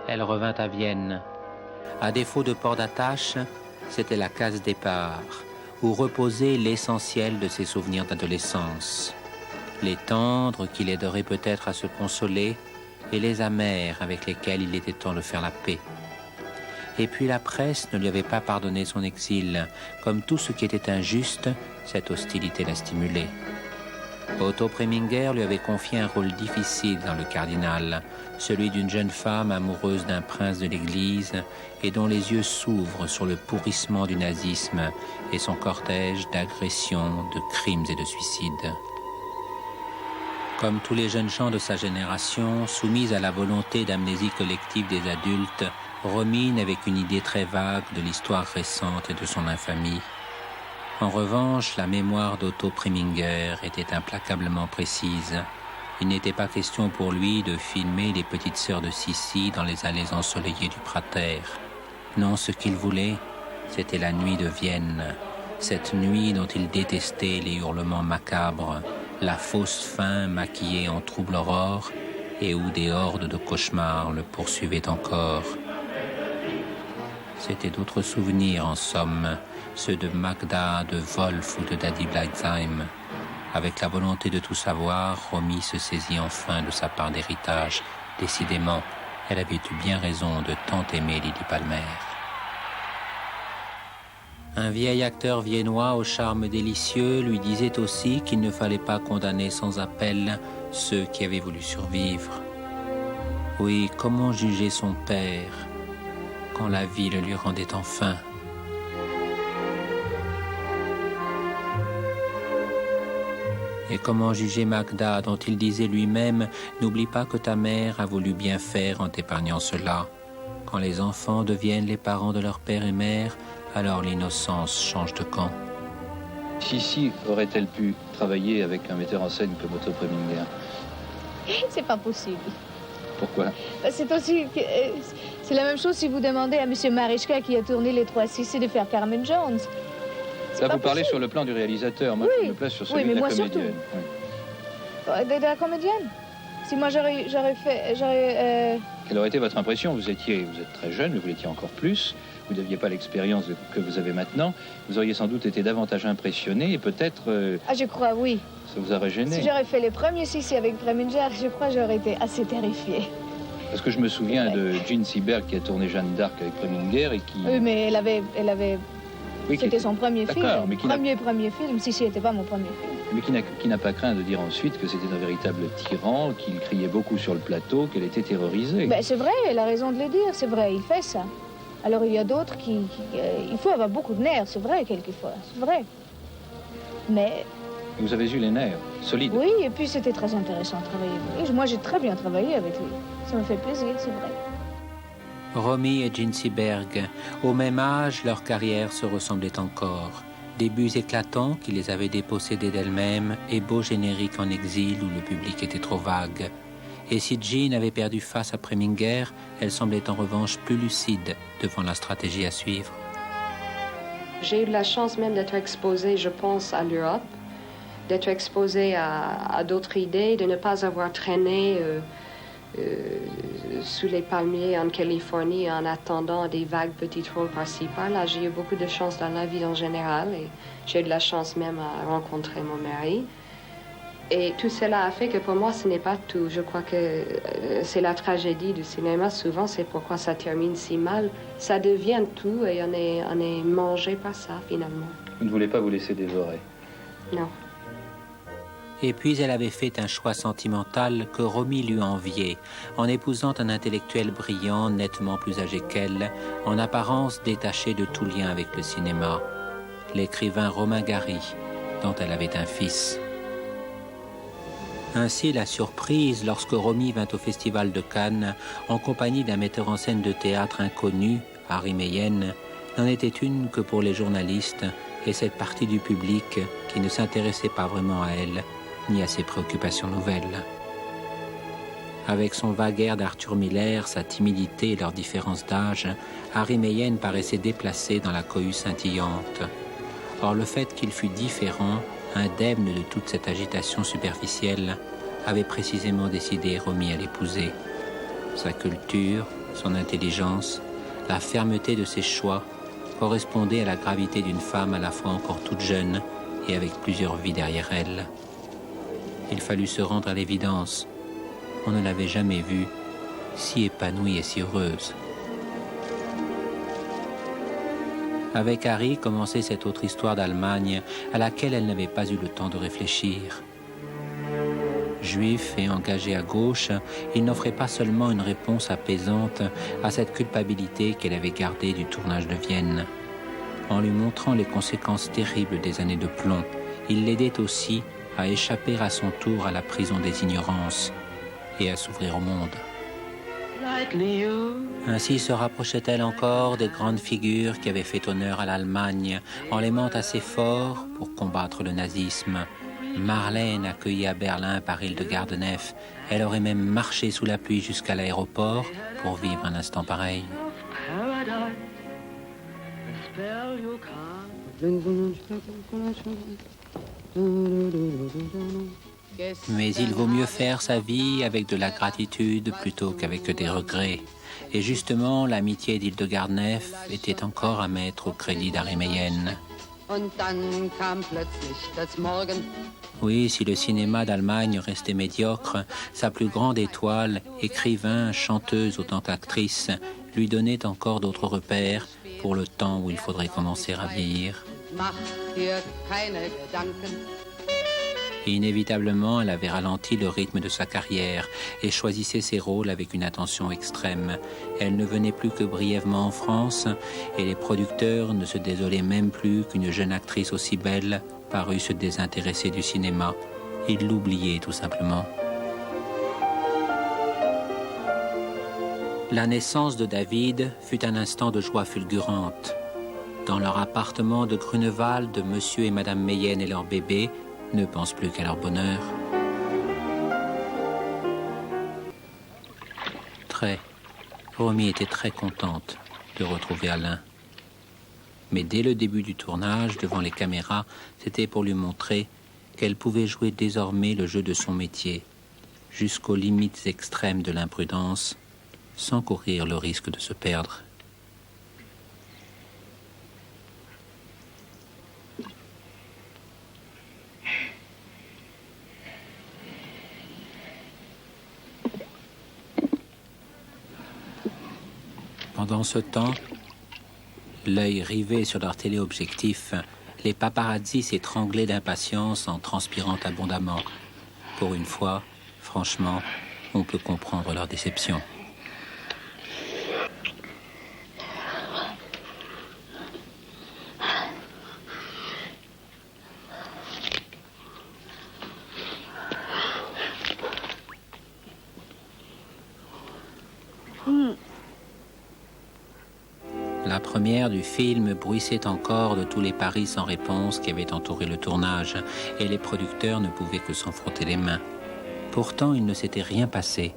Elle revint à Vienne. À défaut de port d'attache, c'était la case départ, où reposait l'essentiel de ses souvenirs d'adolescence. Les tendres qui l'aideraient peut-être à se consoler et les amers avec lesquels il était temps de faire la paix. Et puis la presse ne lui avait pas pardonné son exil. Comme tout ce qui était injuste, cette hostilité la stimulait. Otto Preminger lui avait confié un rôle difficile dans le Cardinal, celui d'une jeune femme amoureuse d'un prince de l'Église et dont les yeux s'ouvrent sur le pourrissement du nazisme et son cortège d'agressions, de crimes et de suicides. Comme tous les jeunes gens de sa génération, soumise à la volonté d'amnésie collective des adultes, Romine avec une idée très vague de l'histoire récente et de son infamie. En revanche, la mémoire d'Otto Preminger était implacablement précise. Il n'était pas question pour lui de filmer les petites sœurs de Sissi dans les allées ensoleillées du Prater. Non, ce qu'il voulait, c'était la nuit de Vienne, cette nuit dont il détestait les hurlements macabres, la fausse faim maquillée en trouble aurore et où des hordes de cauchemars le poursuivaient encore. C'étaient d'autres souvenirs, en somme, ceux de Magda, de Wolf ou de Daddy Blightsheim. Avec la volonté de tout savoir, Romy se saisit enfin de sa part d'héritage. Décidément, elle avait eu bien raison de tant aimer Lily Palmer. Un vieil acteur viennois au charme délicieux lui disait aussi qu'il ne fallait pas condamner sans appel ceux qui avaient voulu survivre. Oui, comment juger son père quand la vie le lui rendait enfin? Et comment juger Magda, dont il disait lui-même « N'oublie pas que ta mère a voulu bien faire en t'épargnant cela. Quand les enfants deviennent les parents de leur père et mère, alors l'innocence change de camp. » Sissi aurait-elle pu travailler avec un metteur en scène comme Otto Preminger? C'est pas possible. Pourquoi? C'est aussi... C'est la même chose si vous demandez à M. Marischka qui a tourné Les Trois Sissi de faire Carmen Jones. Là, vous parlez sur le plan du réalisateur. Moi, je me place sur celui de la comédienne. Oui. De la comédienne? Si moi, j'aurais fait... Quelle aurait été votre impression? Vous êtes très jeune, mais vous l'étiez encore plus. Vous n'aviez pas l'expérience que vous avez maintenant. Vous auriez sans doute été davantage impressionné et peut-être... Ah, je crois, oui. Ça vous aurait gêné. Si j'aurais fait les premiers Sissi avec Preminger, je crois que j'aurais été assez terrifiée. Parce que je me souviens de Jean Seberg qui a tourné Jeanne d'Arc avec Preminger et qui... Oui, mais elle avait... Oui, c'était son premier film. Mais premier film. Sissi n'était pas mon premier film. Mais qui n'a pas craint de dire ensuite que c'était un véritable tyran, qu'il criait beaucoup sur le plateau, qu'elle était terrorisée. Ben, c'est vrai, elle a raison de le dire, c'est vrai, il fait ça. Alors il y a d'autres qui... il faut avoir beaucoup de nerfs, c'est vrai, quelquefois, c'est vrai. Mais... Vous avez eu les nerfs, solides. Oui, et puis c'était très intéressant de travailler avec lui. Moi, j'ai très bien travaillé avec lui. Ça me fait plaisir, c'est vrai. Romy et Jean Seberg, au même âge, leur carrière se ressemblait encore. Débuts éclatants qui les avaient dépossédés d'elles-mêmes et beaux génériques en exil où le public était trop vague. Et si Jean avait perdu face à Preminger, elle semblait en revanche plus lucide devant la stratégie à suivre. J'ai eu la chance même d'être exposée, je pense, à l'Europe, d'être exposée à d'autres idées, de ne pas avoir traîné sous les palmiers en Californie en attendant des vagues petits rôles par-ci, par-là. J'ai eu beaucoup de chance dans la vie en général et j'ai eu de la chance même à rencontrer mon mari. Et tout cela a fait que pour moi, ce n'est pas tout. Je crois que c'est la tragédie du cinéma. Souvent, c'est pourquoi ça termine si mal. Ça devient tout et on est mangé par ça, finalement. Vous ne voulez pas vous laisser dévorer? Non. Et puis elle avait fait un choix sentimental que Romy lui enviait, en épousant un intellectuel brillant, nettement plus âgé qu'elle, en apparence détaché de tout lien avec le cinéma, l'écrivain Romain Gary, dont elle avait un fils. Ainsi, la surprise lorsque Romy vint au Festival de Cannes, en compagnie d'un metteur en scène de théâtre inconnu, Harry Meyen, n'en était une que pour les journalistes et cette partie du public qui ne s'intéressait pas vraiment à elle, ni à ses préoccupations nouvelles. Avec son vague air d'Arthur Miller, sa timidité et leur différence d'âge, Harry Meyen paraissait déplacé dans la cohue scintillante. Or, le fait qu'il fût différent, indemne de toute cette agitation superficielle, avait précisément décidé Romy à l'épouser. Sa culture, son intelligence, la fermeté de ses choix correspondaient à la gravité d'une femme à la fois encore toute jeune et avec plusieurs vies derrière elle. Il fallut se rendre à l'évidence. On ne l'avait jamais vue si épanouie et si heureuse. Avec Harry commençait cette autre histoire d'Allemagne à laquelle elle n'avait pas eu le temps de réfléchir. Juif et engagé à gauche, il n'offrait pas seulement une réponse apaisante à cette culpabilité qu'elle avait gardée du tournage de Vienne. En lui montrant les conséquences terribles des années de plomb, il l'aidait aussi à échapper à son tour à la prison des ignorances et à s'ouvrir au monde. Ainsi se rapprochait-elle encore des grandes figures qui avaient fait honneur à l'Allemagne en l'aimant assez fort pour combattre le nazisme. Marlène, accueillie à Berlin par Hildegarde-Neff, elle aurait même marché sous la pluie jusqu'à l'aéroport pour vivre un instant pareil. Mais il vaut mieux faire sa vie avec de la gratitude plutôt qu'avec des regrets. Et justement, l'amitié d'Hildegard-Neff était encore à mettre au crédit d'Harry Meyen. Oui, si le cinéma d'Allemagne restait médiocre, sa plus grande étoile, écrivain, chanteuse autant qu'actrice, lui donnait encore d'autres repères pour le temps où il faudrait commencer à vieillir. Inévitablement, elle avait ralenti le rythme de sa carrière et choisissait ses rôles avec une attention extrême. Elle ne venait plus que brièvement en France et les producteurs ne se désolaient même plus qu'une jeune actrice aussi belle parût se désintéresser du cinéma. Ils l'oubliaient tout simplement. La naissance de David fut un instant de joie fulgurante. Dans leur appartement de Grunewald, monsieur et madame Meyen et leur bébé ne pensent plus qu'à leur bonheur. Romy était très contente de retrouver Alain. Mais dès le début du tournage, devant les caméras, c'était pour lui montrer qu'elle pouvait jouer désormais le jeu de son métier, jusqu'aux limites extrêmes de l'imprudence, sans courir le risque de se perdre. Pendant ce temps, l'œil rivé sur leur téléobjectif, les paparazzis s'étranglaient d'impatience en transpirant abondamment. Pour une fois, franchement, on peut comprendre leur déception. La première du film bruissait encore de tous les paris sans réponse qui avaient entouré le tournage, et les producteurs ne pouvaient que s'en frotter les mains. Pourtant, il ne s'était rien passé,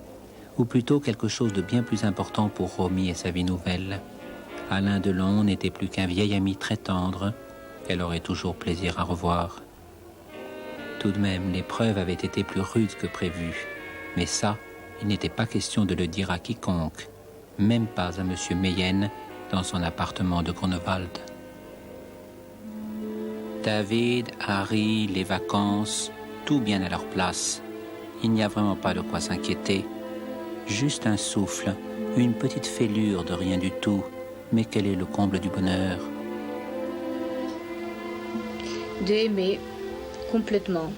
ou plutôt quelque chose de bien plus important pour Romy et sa vie nouvelle. Alain Delon n'était plus qu'un vieil ami très tendre, qu'elle aurait toujours plaisir à revoir. Tout de même, l'épreuve avait été plus rude que prévu, mais ça, il n'était pas question de le dire à quiconque, même pas à monsieur Meyen, dans son appartement de Grunewald. David, Harry, les vacances, tout bien à leur place. Il n'y a vraiment pas de quoi s'inquiéter. Juste un souffle, une petite fêlure de rien du tout. Mais quel est le comble du bonheur? D'aimer complètement.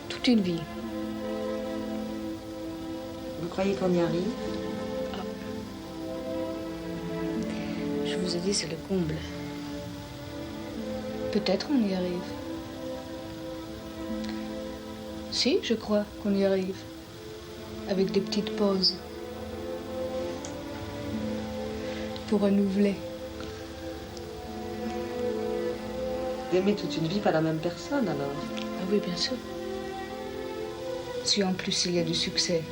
Toute une vie. Vous croyez qu'on y arrive? Je vous ai dit, c'est le comble. Peut-être on y arrive. Si, je crois qu'on y arrive. Avec des petites pauses. Pour renouveler. D'aimer toute une vie, pas la même personne alors? Ah oui, bien sûr. Si en plus il y a du succès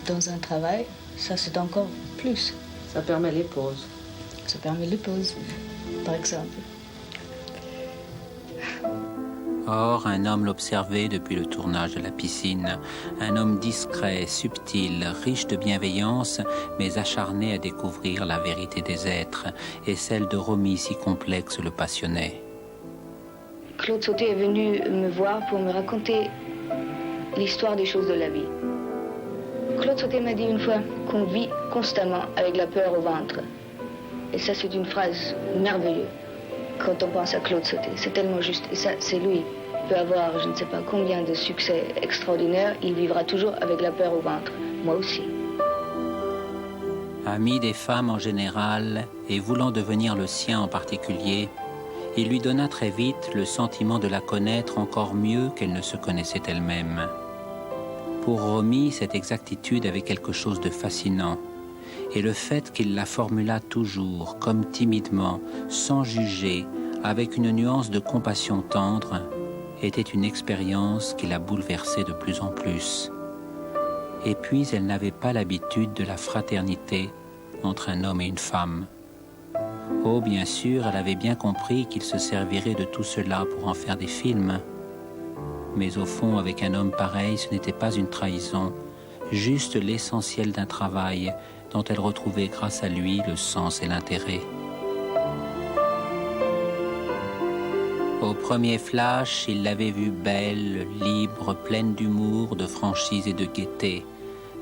dans un travail, ça c'est encore plus. Ça permet les pauses. Ça permet les pauses, par exemple. Or, un homme l'observait depuis le tournage de la piscine. Un homme discret, subtil, riche de bienveillance, mais acharné à découvrir la vérité des êtres. Et celle de Romy, si complexe, le passionnait. Claude Sauté est venu me voir pour me raconter l'histoire des choses de la vie. Claude Sauté m'a dit une fois qu'on vit constamment avec la peur au ventre. Et ça, c'est une phrase merveilleuse quand on pense à Claude Sauté. C'est tellement juste. Et ça, c'est lui. Il peut avoir, je ne sais pas combien de succès extraordinaires, il vivra toujours avec la peur au ventre. Moi aussi. Ami des femmes en général et voulant devenir le sien en particulier, il lui donna très vite le sentiment de la connaître encore mieux qu'elle ne se connaissait elle-même. Pour Romy, cette exactitude avait quelque chose de fascinant. Et le fait qu'il la formulât toujours, comme timidement, sans juger, avec une nuance de compassion tendre, était une expérience qui la bouleversait de plus en plus. Et puis, elle n'avait pas l'habitude de la fraternité entre un homme et une femme. Oh, bien sûr, elle avait bien compris qu'il se servirait de tout cela pour en faire des films. Mais au fond, avec un homme pareil, ce n'était pas une trahison, juste l'essentiel d'un travail dont elle retrouvait grâce à lui le sens et l'intérêt. Au premier flash, il l'avait vue belle, libre, pleine d'humour, de franchise et de gaieté.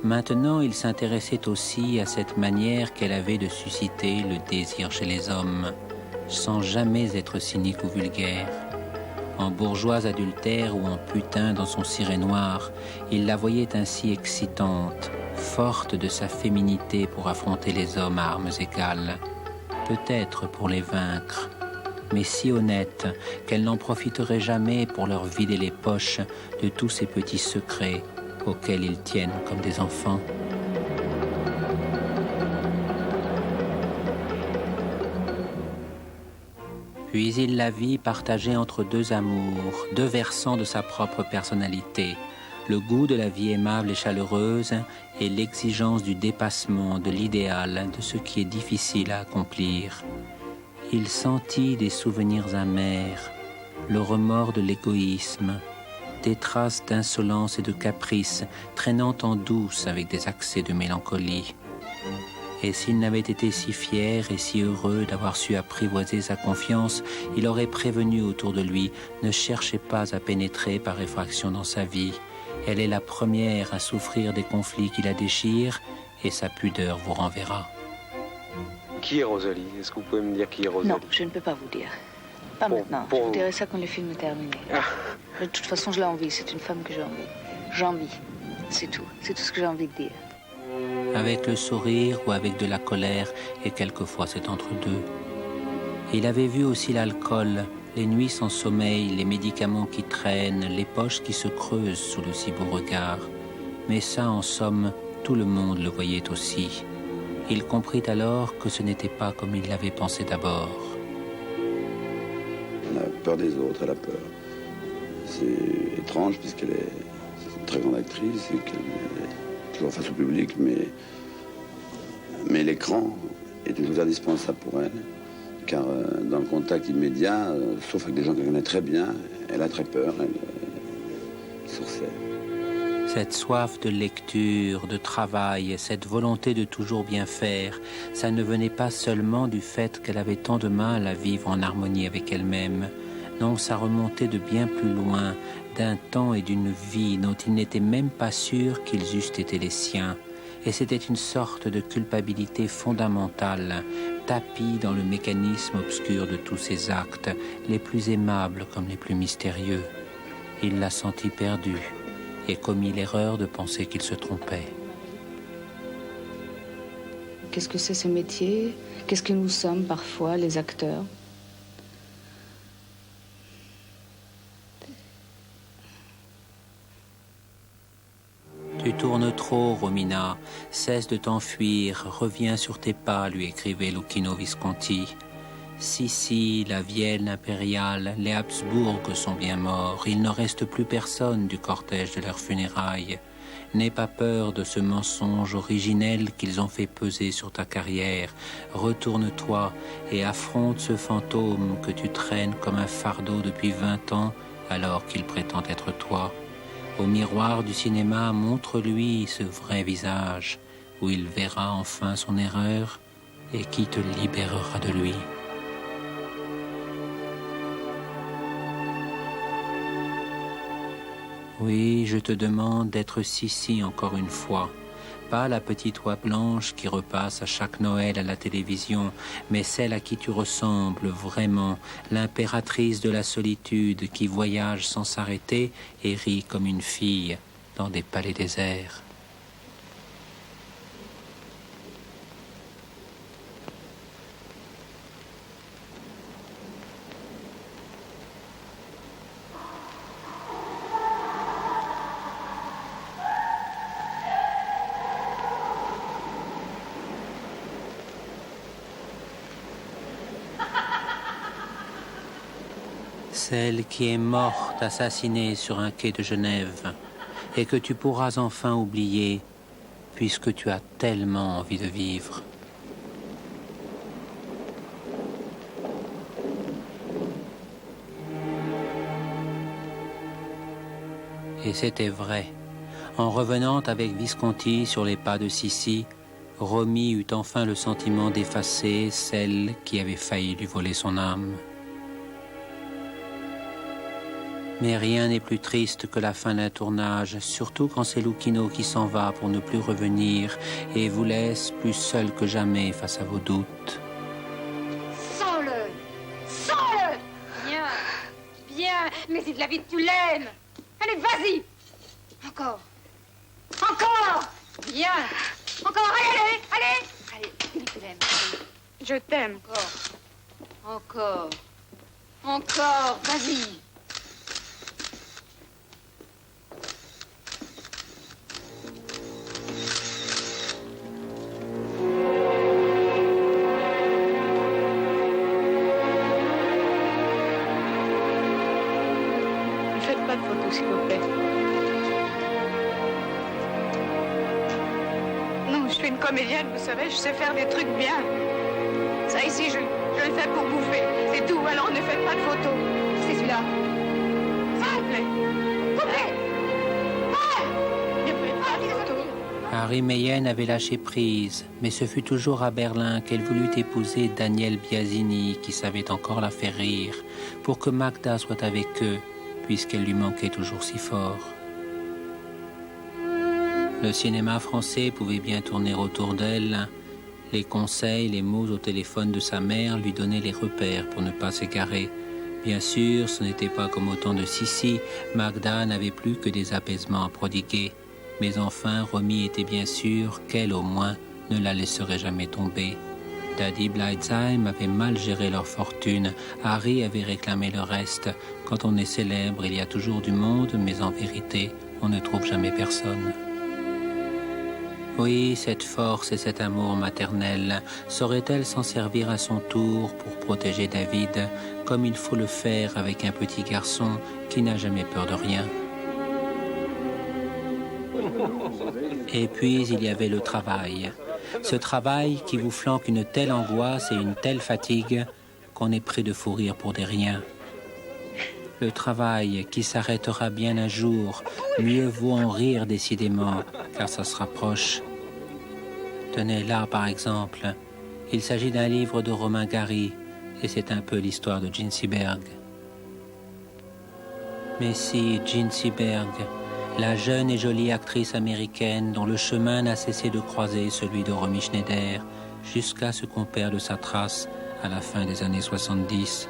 Maintenant, il s'intéressait aussi à cette manière qu'elle avait de susciter le désir chez les hommes, sans jamais être cynique ou vulgaire. En bourgeoise adultère ou en putain dans son ciré noir, il la voyait ainsi excitante, forte de sa féminité pour affronter les hommes à armes égales, peut-être pour les vaincre, mais si honnête qu'elle n'en profiterait jamais pour leur vider les poches de tous ces petits secrets auxquels ils tiennent comme des enfants. Puis il la vit partagée entre deux amours, deux versants de sa propre personnalité, le goût de la vie aimable et chaleureuse et l'exigence du dépassement, de l'idéal, de ce qui est difficile à accomplir. Il sentit des souvenirs amers, le remords de l'égoïsme, des traces d'insolence et de caprice traînant en douce avec des accès de mélancolie. Et s'il n'avait été si fier et si heureux d'avoir su apprivoiser sa confiance, il aurait prévenu autour de lui, ne cherchez pas à pénétrer par effraction dans sa vie. Elle est la première à souffrir des conflits qui la déchirent et sa pudeur vous renverra. Qui est Rosalie? Est-ce que vous pouvez me dire qui est Rosalie? Non, je ne peux pas vous dire. Pas maintenant. Je vous dirai ça quand le film est terminé. De toute façon, je l'ai envie. C'est une femme que j'ai envie. J'ai envie. C'est tout. C'est tout ce que j'ai envie de dire. Avec le sourire ou avec de la colère, et quelquefois c'est entre deux. Il avait vu aussi l'alcool, les nuits sans sommeil, les médicaments qui traînent, les poches qui se creusent sous le si beau regard. Mais ça, en somme, tout le monde le voyait aussi. Il comprit alors que ce n'était pas comme il l'avait pensé d'abord. Elle a peur des autres, elle a peur. C'est étrange puisqu'elle est une très grande actrice et qu'elle est toujours face au public, mais l'écran est une chose indispensable pour elle, car dans le contact immédiat, sauf avec des gens qu'elle connaît très bien, elle a très peur, elle sur scène. Cette soif de lecture, de travail, cette volonté de toujours bien faire, ça ne venait pas seulement du fait qu'elle avait tant de mal à vivre en harmonie avec elle-même, Non, ça remontait de bien plus loin, d'un temps et d'une vie dont ils n'étaient même pas sûrs qu'ils eussent été les siens. Et c'était une sorte de culpabilité fondamentale, tapie dans le mécanisme obscur de tous ses actes, les plus aimables comme les plus mystérieux. Il l'a senti perdu et commis l'erreur de penser qu'il se trompait. Qu'est-ce que c'est ce métier? Qu'est-ce que nous sommes parfois, les acteurs? Tu tournes trop, Romina. Cesse de t'enfuir. Reviens sur tes pas, lui écrivait Luchino Visconti. Si, la Vienne impériale, les Habsbourg sont bien morts. Il ne reste plus personne du cortège de leurs funérailles. N'aie pas peur de ce mensonge originel qu'ils ont fait peser sur ta carrière. Retourne-toi et affronte ce fantôme que tu traînes comme un fardeau depuis 20 ans, alors qu'il prétend être toi. Au miroir du cinéma, montre-lui ce vrai visage, où il verra enfin son erreur et qui te libérera de lui. Oui, je te demande d'être Sissi encore une fois. Pas la petite oie blanche qui repasse à chaque Noël à la télévision, mais celle à qui tu ressembles vraiment, l'impératrice de la solitude qui voyage sans s'arrêter et rit comme une fille dans des palais déserts. Celle qui est morte, assassinée sur un quai de Genève, et que tu pourras enfin oublier, puisque tu as tellement envie de vivre. Et c'était vrai. En revenant avec Visconti sur les pas de Sissi, Romy eut enfin le sentiment d'effacer celle qui avait failli lui voler son âme. Mais rien n'est plus triste que la fin d'un tournage, surtout quand c'est Luchino qui s'en va pour ne plus revenir et vous laisse plus seul que jamais face à vos doutes. Sens-le! Sens-le! Bien, bien, mais c'est de la vie que tu l'aimes. Allez, vas-y! Encore! Encore! Bien! Encore, allez! Allez, dis-lui que tu l'aimes. Je t'aime. Encore! Encore, vas-y! S'il vous plaît. Non, je suis une comédienne, vous savez, je sais faire des trucs bien. Ça ici, je le fais pour bouffer. C'est tout, alors ne faites pas de photos. C'est celui-là. S'il vous plaît. Coupez. Ne faites pas de photos. Harry Mayenne avait lâché prise, mais ce fut toujours à Berlin qu'elle voulut épouser Daniel Biasini, qui savait encore la faire rire, pour que Magda soit avec eux, puisqu'elle lui manquait toujours si fort. Le cinéma français pouvait bien tourner autour d'elle. Les conseils, les mots au téléphone de sa mère lui donnaient les repères pour ne pas s'égarer. Bien sûr, ce n'était pas comme au temps de Sissi. Magda n'avait plus que des apaisements à prodiguer. Mais enfin, Romy était bien sûre qu'elle, au moins, ne la laisserait jamais tomber. Daddy Blightsheim avait mal géré leur fortune. Harry avait réclamé le reste. Quand on est célèbre, il y a toujours du monde, mais en vérité, on ne trouve jamais personne. Oui, cette force et cet amour maternel, saurait-elle s'en servir à son tour pour protéger David, comme il faut le faire avec un petit garçon qui n'a jamais peur de rien? Et puis, il y avait le travail. Ce travail qui vous flanque une telle angoisse et une telle fatigue qu'on est près de fou rire pour des riens. Le travail qui s'arrêtera bien un jour, mieux vaut en rire décidément, car ça se rapproche. Tenez, là par exemple, il s'agit d'un livre de Romain Gary, et c'est un peu l'histoire de Ginsberg. Mais si, Jean Seberg, la jeune et jolie actrice américaine dont le chemin n'a cessé de croiser celui de Romy Schneider jusqu'à ce qu'on perde sa trace à la fin des années 70.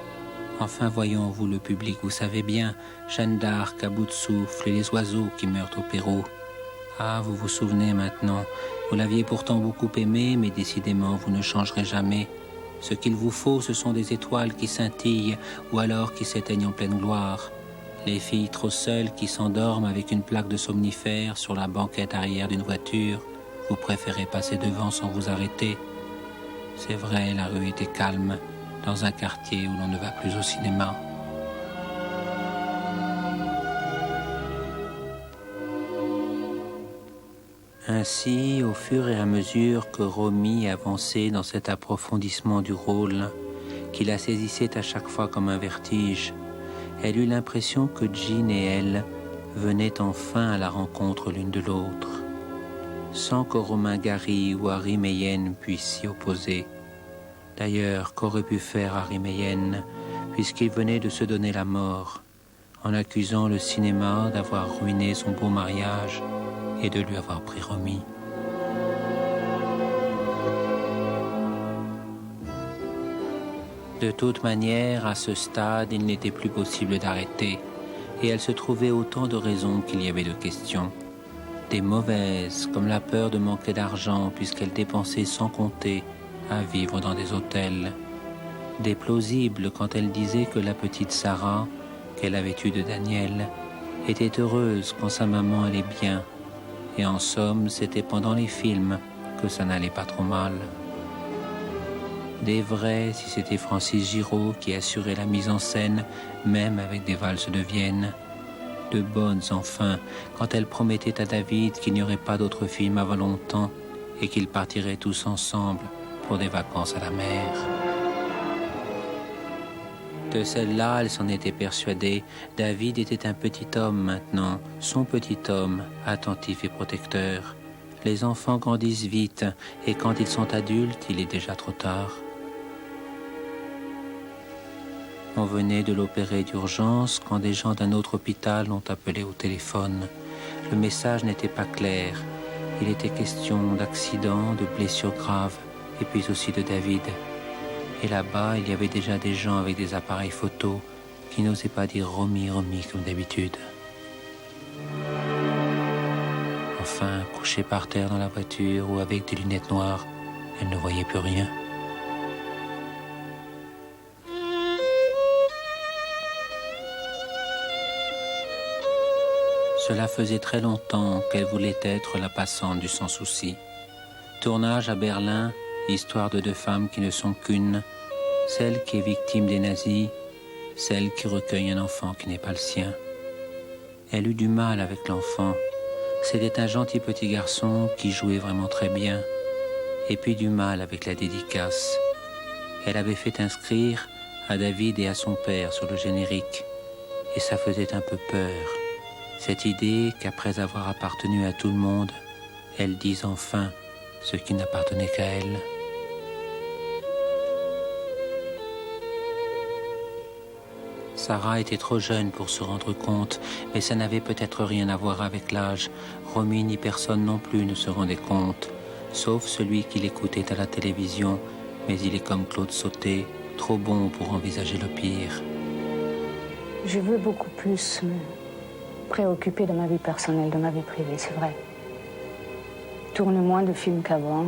Enfin, voyons, vous le public, vous savez bien, Jeanne d'Arc à bout de souffle et les oiseaux qui meurent au Pérou. Ah, vous vous souvenez maintenant, vous l'aviez pourtant beaucoup aimé, mais décidément vous ne changerez jamais. Ce qu'il vous faut, ce sont des étoiles qui scintillent ou alors qui s'éteignent en pleine gloire. Les filles trop seules qui s'endorment avec une plaque de somnifère sur la banquette arrière d'une voiture, vous préférez passer devant sans vous arrêter. C'est vrai, la rue était calme, dans un quartier où l'on ne va plus au cinéma. Ainsi, au fur et à mesure que Romy avançait dans cet approfondissement du rôle, qui la saisissait à chaque fois comme un vertige, elle eut l'impression que Jean et elle venaient enfin à la rencontre l'une de l'autre, sans que Romain Gary ou Harry Meyen puissent s'y opposer. D'ailleurs, qu'aurait pu faire Harry Meyen, puisqu'il venait de se donner la mort, en accusant le cinéma d'avoir ruiné son beau mariage et de lui avoir pris Romy. De toute manière, à ce stade, il n'était plus possible d'arrêter, et elle se trouvait autant de raisons qu'il y avait de questions. Des mauvaises, comme la peur de manquer d'argent, puisqu'elle dépensait sans compter à vivre dans des hôtels. Des plausibles, quand elle disait que la petite Sarah, qu'elle avait eue de Daniel, était heureuse quand sa maman allait bien, et en somme, c'était pendant les films que ça n'allait pas trop mal. Des vrais, si c'était Francis Giraud qui assurait la mise en scène, même avec des valses de Vienne. De bonnes, enfin, quand elle promettait à David qu'il n'y aurait pas d'autres films avant longtemps et qu'ils partiraient tous ensemble pour des vacances à la mer. De celle-là, elle s'en était persuadée. David était un petit homme maintenant, son petit homme, attentif et protecteur. Les enfants grandissent vite et quand ils sont adultes, il est déjà trop tard. On venait de l'opérer d'urgence quand des gens d'un autre hôpital l'ont appelé au téléphone. Le message n'était pas clair. Il était question d'accidents, de blessures graves et puis aussi de David. Et là-bas, il y avait déjà des gens avec des appareils photo qui n'osaient pas dire Romy, Romy comme d'habitude. Enfin, couchée par terre dans la voiture ou avec des lunettes noires, elle ne voyait plus rien. Cela faisait très longtemps qu'elle voulait être la passante du sans souci. Tournage à Berlin, histoire de deux femmes qui ne sont qu'une, celle qui est victime des nazis, celle qui recueille un enfant qui n'est pas le sien. Elle eut du mal avec l'enfant. C'était un gentil petit garçon qui jouait vraiment très bien, et puis du mal avec la dédicace. Elle avait fait inscrire à David et à son père sur le générique, et ça faisait un peu peur. Cette idée qu'après avoir appartenu à tout le monde, elle dise enfin ce qui n'appartenait qu'à elle. Sarah était trop jeune pour se rendre compte, mais ça n'avait peut-être rien à voir avec l'âge. Romy ni personne non plus ne se rendait compte, sauf celui qui l'écoutait à la télévision, mais il est comme Claude Sauté, trop bon pour envisager le pire. Je veux beaucoup plus me préoccuper de ma vie personnelle, de ma vie privée, c'est vrai. Tourne moins de films qu'avant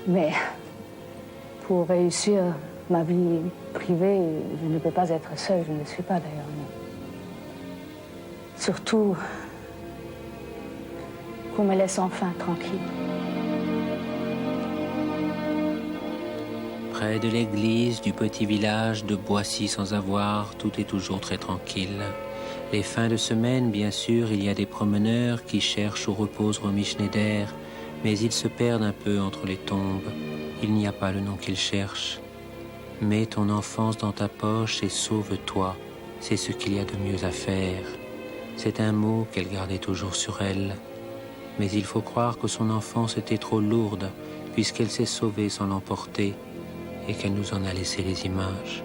Mais pour réussir ma vie privée, je ne peux pas être seule, je ne le suis pas d'ailleurs. Non. Surtout qu'on me laisse enfin tranquille. Près de l'église du petit village de Boissy-sans-Avoir, tout est toujours très tranquille. Les fins de semaine, bien sûr, il y a des promeneurs qui cherchent où repose Romy Schneider, mais ils se perdent un peu entre les tombes. Il n'y a pas le nom qu'ils cherchent. Mets ton enfance dans ta poche et sauve-toi. C'est ce qu'il y a de mieux à faire. C'est un mot qu'elle gardait toujours sur elle. Mais il faut croire que son enfance était trop lourde, puisqu'elle s'est sauvée sans l'emporter, et qu'elle nous en a laissé les images.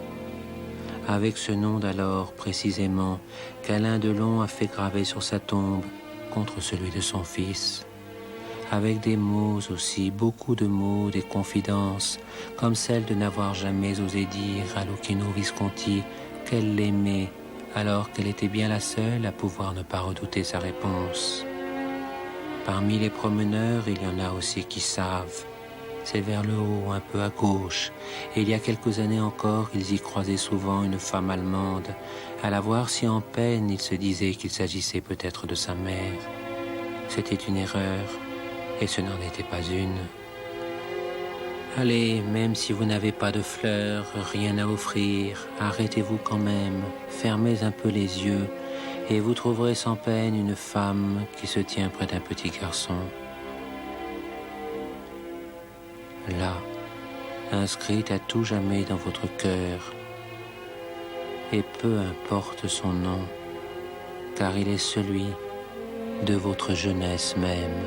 avec ce nom d'alors précisément qu'Alain Delon a fait graver sur sa tombe contre celui de son fils, avec des mots aussi, beaucoup de mots, des confidences, comme celle de n'avoir jamais osé dire à Luchino Visconti qu'elle l'aimait, alors qu'elle était bien la seule à pouvoir ne pas redouter sa réponse. Parmi les promeneurs, il y en a aussi qui savent. C'est vers le haut, un peu à gauche, et il y a quelques années encore, ils y croisaient souvent une femme allemande. À la voir si en peine, ils se disaient qu'il s'agissait peut-être de sa mère. C'était une erreur, et ce n'en était pas une. Allez, même si vous n'avez pas de fleurs, rien à offrir, arrêtez-vous quand même, fermez un peu les yeux, et vous trouverez sans peine une femme qui se tient près d'un petit garçon. Là, inscrite à tout jamais dans votre cœur, et peu importe son nom, car il est celui de votre jeunesse même.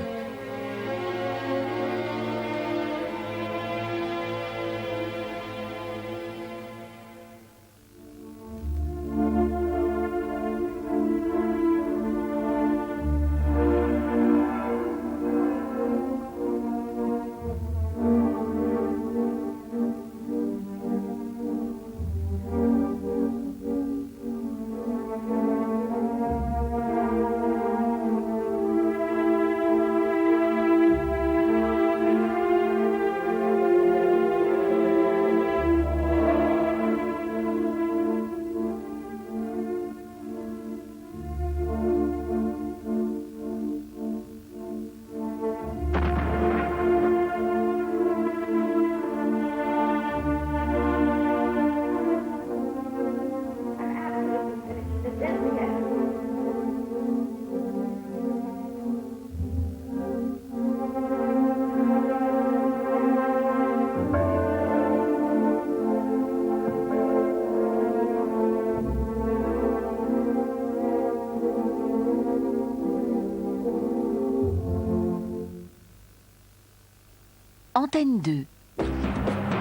Antenne 2,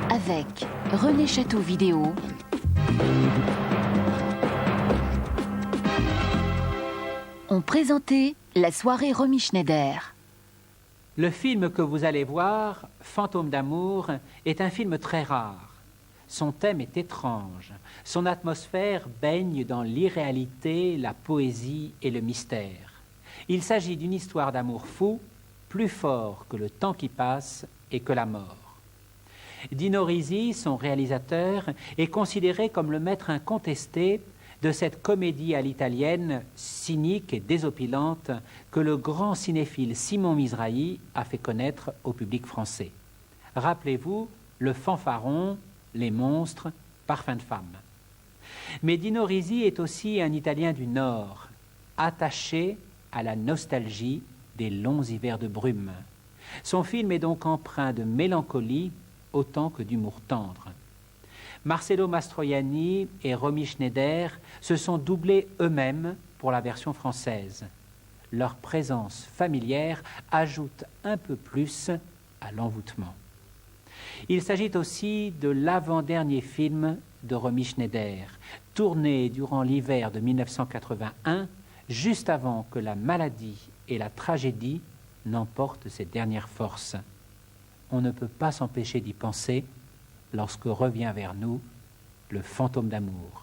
avec René Château Vidéo, ont présenté la soirée Romy Schneider. Le film que vous allez voir, Fantôme d'amour, est un film très rare. Son thème est étrange. Son atmosphère baigne dans l'irréalité, la poésie et le mystère. Il s'agit d'une histoire d'amour fou, plus fort que le temps qui passe et que la mort. Dino Risi, son réalisateur, est considéré comme le maître incontesté de cette comédie à l'italienne cynique et désopilante que le grand cinéphile Simon Mizrahi a fait connaître au public français. Rappelez-vous, Le Fanfaron, Les monstres, Parfum de femme. Mais Dino Risi est aussi un Italien du Nord, attaché à la nostalgie des longs hivers de brume. Son film est donc empreint de mélancolie autant que d'humour tendre. Marcello Mastroianni et Romy Schneider se sont doublés eux-mêmes pour la version française. Leur présence familière ajoute un peu plus à l'envoûtement. Il s'agit aussi de l'avant-dernier film de Romy Schneider, tourné durant l'hiver de 1981, juste avant que la maladie et la tragédie n'emportent ses dernières forces. On ne peut pas s'empêcher d'y penser lorsque revient vers nous le fantôme d'amour.